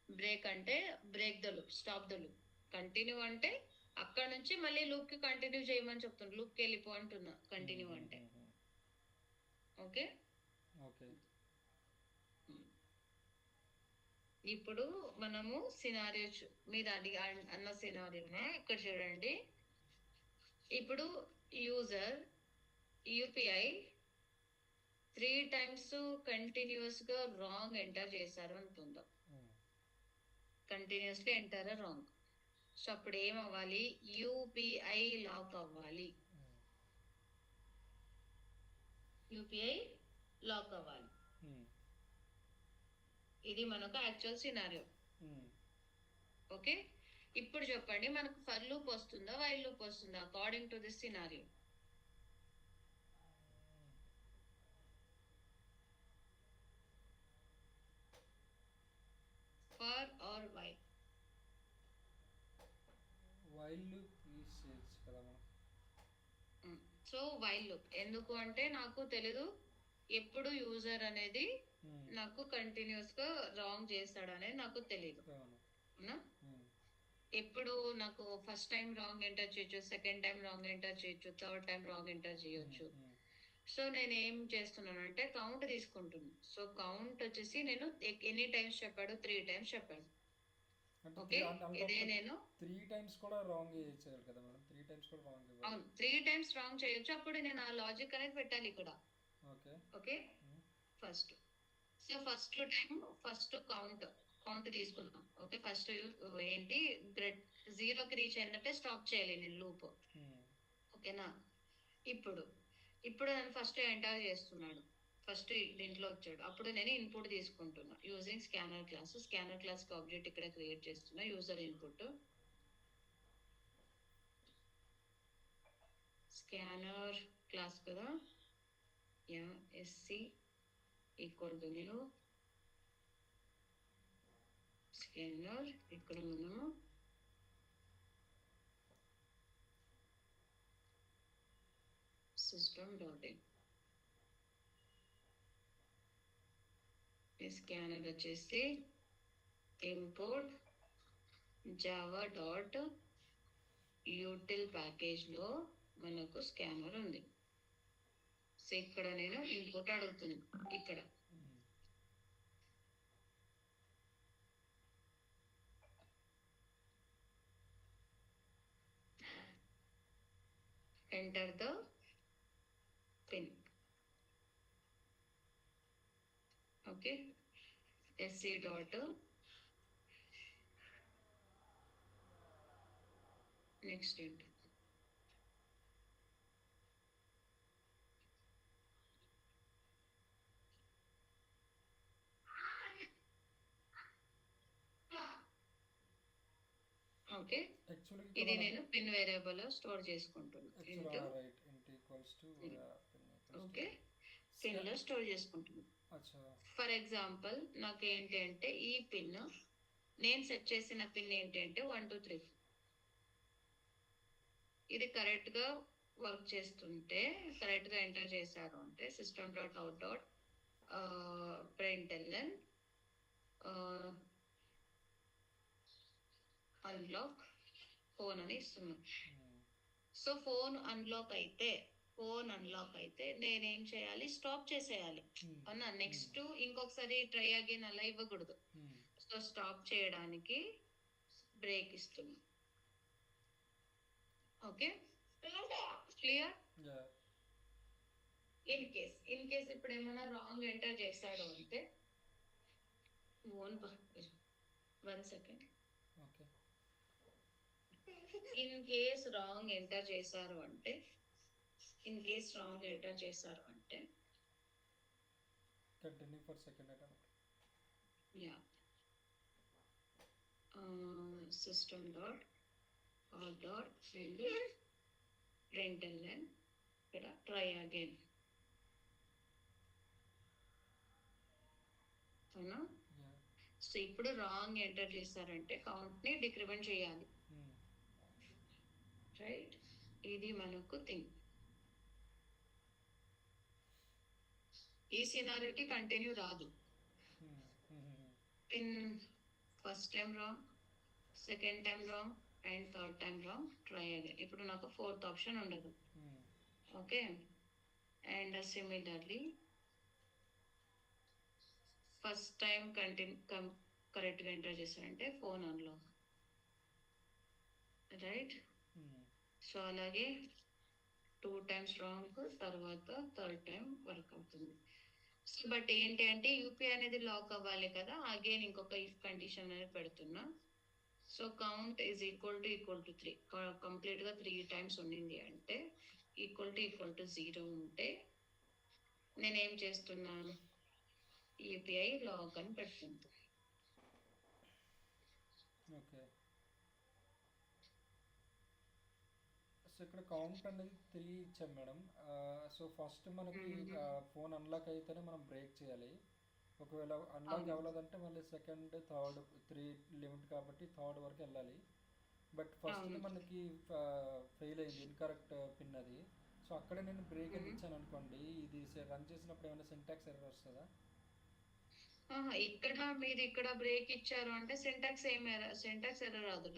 బ్రేక్ అంటే break the loop, stop the loop. Continue అంటే అక్కడ నుంచి మళ్ళీ లూప్ కి కంటిన్యూ చేయమని చెప్తున్నా, లూప్ కి వెళ్ళిపో అంటున్నా కంటిన్యూ అంటే. ఓకే ఓకే, ఇప్పుడు మనము సినారియో మీద అన్న సినారియోనే ఇక్కడ చూడండి. ఇప్పుడు యూజర్ యూపీఐ 3 times కంటిన్యూస్ గా రాంగ్ ఎంటర్ చేశారు అనుకుందాం. Continuously enter wrong. సో అప్పుడు ఏం అవ్వాలి? యూపీఐ లాక్ అవ్వాలి. యూపీఐ లాక్ అవ్వాలి. ఇది మనకు యాక్చువల్ సినారియో. ఓకే, ఇప్పుడు చెప్పండి, మనకు ఫర్ లూప్ వస్తుందా వైల్ లూప్ వస్తుందా according to this scenario? For or while? While loop use చేయొచ్చు కదా మనం. సో వైల్ లూప్ ఎందుకు అంటే నాకు తెలీదు ఎప్పుడు యూజర్ అనేది నాకు కంటిన్యూస్ గా రాంగ్ చేస్తాడు అనేది నాకు తెలియదు. అవునా? ఎప్పుడు నాకు ఫస్ట్ టైం రాంగ్ ఎంటర్ చేయొచ్చు, సెకండ్ టైం రాంగ్ ఎంటర్ చేయొచ్చు, థర్డ్ టైం రాంగ్ ఎంటర్ చేయొచ్చు. సో నేను ఏం చేస్తున్నాను అంటే కౌంట్ తీసుకుంటున్నాను. సో కౌంట్ వచ్చేసి నేను ఎన్ని టైమ్స్ చెప్పాడు? 3 times చెప్పాడు. ఓకే, ఇదే నేను 3 times కూడా రాంగ్ చేయాలి కదా మేడం. 3 times కూడా రాంగ్ ఇవ్వాలి. అవును, 3 times రాంగ్ చేయొచ్చు. అప్పుడు నేను ఆ లాజిక్ అనేది పెట్టాలి ఇక్కడ. Okay okay, first so first count తీసుకున్నాం. ఓకే, ఫస్ట్ ఏంటి, గ్రెడ్ 0కి రీచ్ అయినట్టే స్టాప్ చేయాలి నేను లూప్. ఓకేనా? ఇప్పుడు నన్ను ఫస్ట్ ఎంటర్ చేస్తున్నాడు, ఫస్ట్ దీంట్లో వచ్చాడు. అప్పుడు నేను ఇన్పుట్ తీసుకుంటున్నా using scanner class. Scanner class కి ఆబ్జెక్ట్ ఇక్కడ క్రియేట్ చేస్తున్నా, యూజర్ ఇన్పుట్. స్కానర్ క్లాస్ కదా, ఎస్సి ఈక్వల్ టు నేను స్కానర్. ఇక్కడ మనము system.in స్కానర్ వచ్చేసి import Java dot util package లో మనకు స్కానర్ ఉంది. సో ఇక్కడ నేను ఇంపోర్ట్ అడుగుతుంది. ఇక్కడ enter the pin. Okay, sc dot next enter. Okay, ఇది నేను పిన్ వేరియబుల్ లో స్టోర్ చేసుకుంటున్నాను. ఓకే, పిన్ లో స్టోర్ చేసుకుంటున్నాను. ఫర్ ఎగ్జాంపుల్ నాకు ఏంటి అంటే ఈ పిన్ నేను సెట్ చేసిన పిన్ ఏంటి అంటే 1 2 3 4. ఇది కరెక్ట్ గా వర్క్ చేస్తుంటే, కరెక్ట్ గా ఎంటర్ చేశారు అంటే system.out. println అన్లాక్ ఫోన్ అని ఇస్తున్నాం. సో ఫోన్ అన్లాక్ అయితే నేనేం చేయాలి? స్టాప్ చేసేయాలి. అవునా? నెక్స్ట్ ఇంకొకసారి ట్రై అగైన్ అలా ఇవ్వకూడదు. సో స్టాప్ చేయడానికి బ్రేక్ ఇస్తున్నాం. Okay, clear? ఇన్ కేస్ ఇప్పుడు ఏమైనా రాంగ్ ఎంటర్ చేశాడు అంటే 1 second. In case wrong enter చేశారు అంటే continue for second attempt. Yeah, system dot R dot println ఇక్కడ ట్రై అగైన్. అవునా? సో ఇప్పుడు రాంగ్ ఎంటర్ చేశారంటే కౌంట్ ని డిక్రిమెంట్ చేయాలి. రైట్, ఇది మనకు థింగ్. ఈ సినారియోకి కంటిన్యూ రాదు. Pin first time wrong, second time wrong and third time wrong, try again. ఇప్పుడు నాకు 4th ఆప్షన్ ఉండదు. Okay, and similarly first time కరెక్ట్గా ఎంటర్ చేశారంటే ఫోన్ అన్లాక్, రైట్. సో అలాగే 2 times రాంగ్, తర్వాత 3rd time వర్క్ అవుతుంది. So but ఏంటి అంటే యూపీఐ అనేది లాక్ అవ్వాలి కదా, అగైన్ ఇంకొక ఇఫ్ కండిషన్ అనేది పెడుతున్నా. So count is equal to 3, కంప్లీట్గా 3 times ఉండింది అంటే ఈక్వల్ టు 0 ఉంటే నేనేం చేస్తున్నాను, యూపీఐ లాక్ అని పెడుతుంది. ఓకే. సో ఇక్కడ కౌంట్ అనేది 3 ఇచ్చాం మేడం. సో ఫస్ట్ మనకి ఫోన్ అన్లాక్ అయితేనే మనం బ్రేక్ చేయాలి. ఒకవేళ అన్లాక్ అవ్వలేదంటే మళ్ళీ సెకండ్, థర్డ్ 3 లిమిట్ కాబట్టి 3rd వరకు వెళ్ళాలి. బట్ ఫస్ట్ మనకి ఫెయిల్ అయింది, ఇన్కరెక్ట్ పిన్ అది. సో అక్కడే నేను బ్రేక్ అని ఇచ్చాను అనుకోండి, ఇది రన్ చేసినప్పుడు ఏమైనా సింటాక్స్ ఎర్రర్ వస్తుందా? ఇక్కడ మీరు ఇక్కడ బ్రేక్ ఇచ్చారు అంటే సింటాక్స్ ఎర్రర్ రాదు,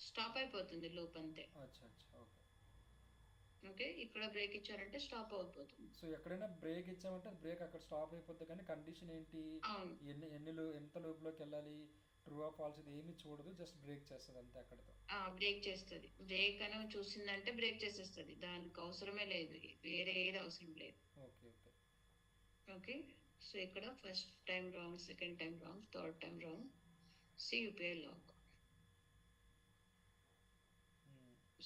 స్టాప్ అయిపోతుంది లూప్ అంతే. అచ్చా అచ్చా, ఓకే. ఓకే, ఇక్కడ బ్రేక్ ఇచ్చారంటే స్టాప్ అయిపోతుంది. సో ఎక్కడైనా బ్రేక్ ఇచ్చామంటే బ్రేక్ అక్కడ స్టాప్ అయిపోద్ది, కానీ కండిషన్ ఏంటి, ఎంత లూప్లోకి వెళ్ళాలి, ట్రూ ఆఫ్ ఫాల్స్ ఇది ఏమి చూడదు, జస్ట్ బ్రేక్ చేస్తుంది అంతే అక్కడతో. బ్రేక్ చేస్తుంది, బ్రేక్ అని చూసిందంటే బ్రేక్ చేసేస్తుంది, దానికి అవసరమే లేదు, వేరే ఏది అవసరం లేదు. Okay okay okay. సో ఇక్కడ first time wrong, second time wrong, third time wrong, see UPI lock.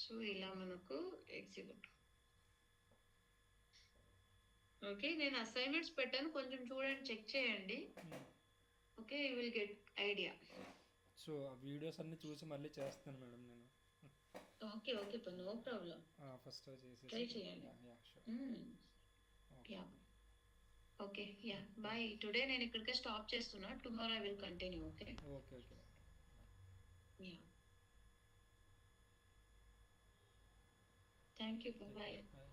So ఇలా మనకు ఎగ్జిక్యూట్. ఓకే, నేను అసైన్మెంట్స్ పెట్టాను, కొంచెం చూడండి, చెక్ చేయండి. Okay, you will get idea. So ఆ వీడియోస్ అన్ని చూసి మళ్ళీ చేస్తాను మేడం నేను. Okay okay, no problem, first try చేయండి. Yeah okay, yeah bye. Today నేను ఇక్కడికే స్టాప్ చేస్తున్నా, tomorrow I will continue. Okay okay okay. Yeah, thank you, bye. Bye.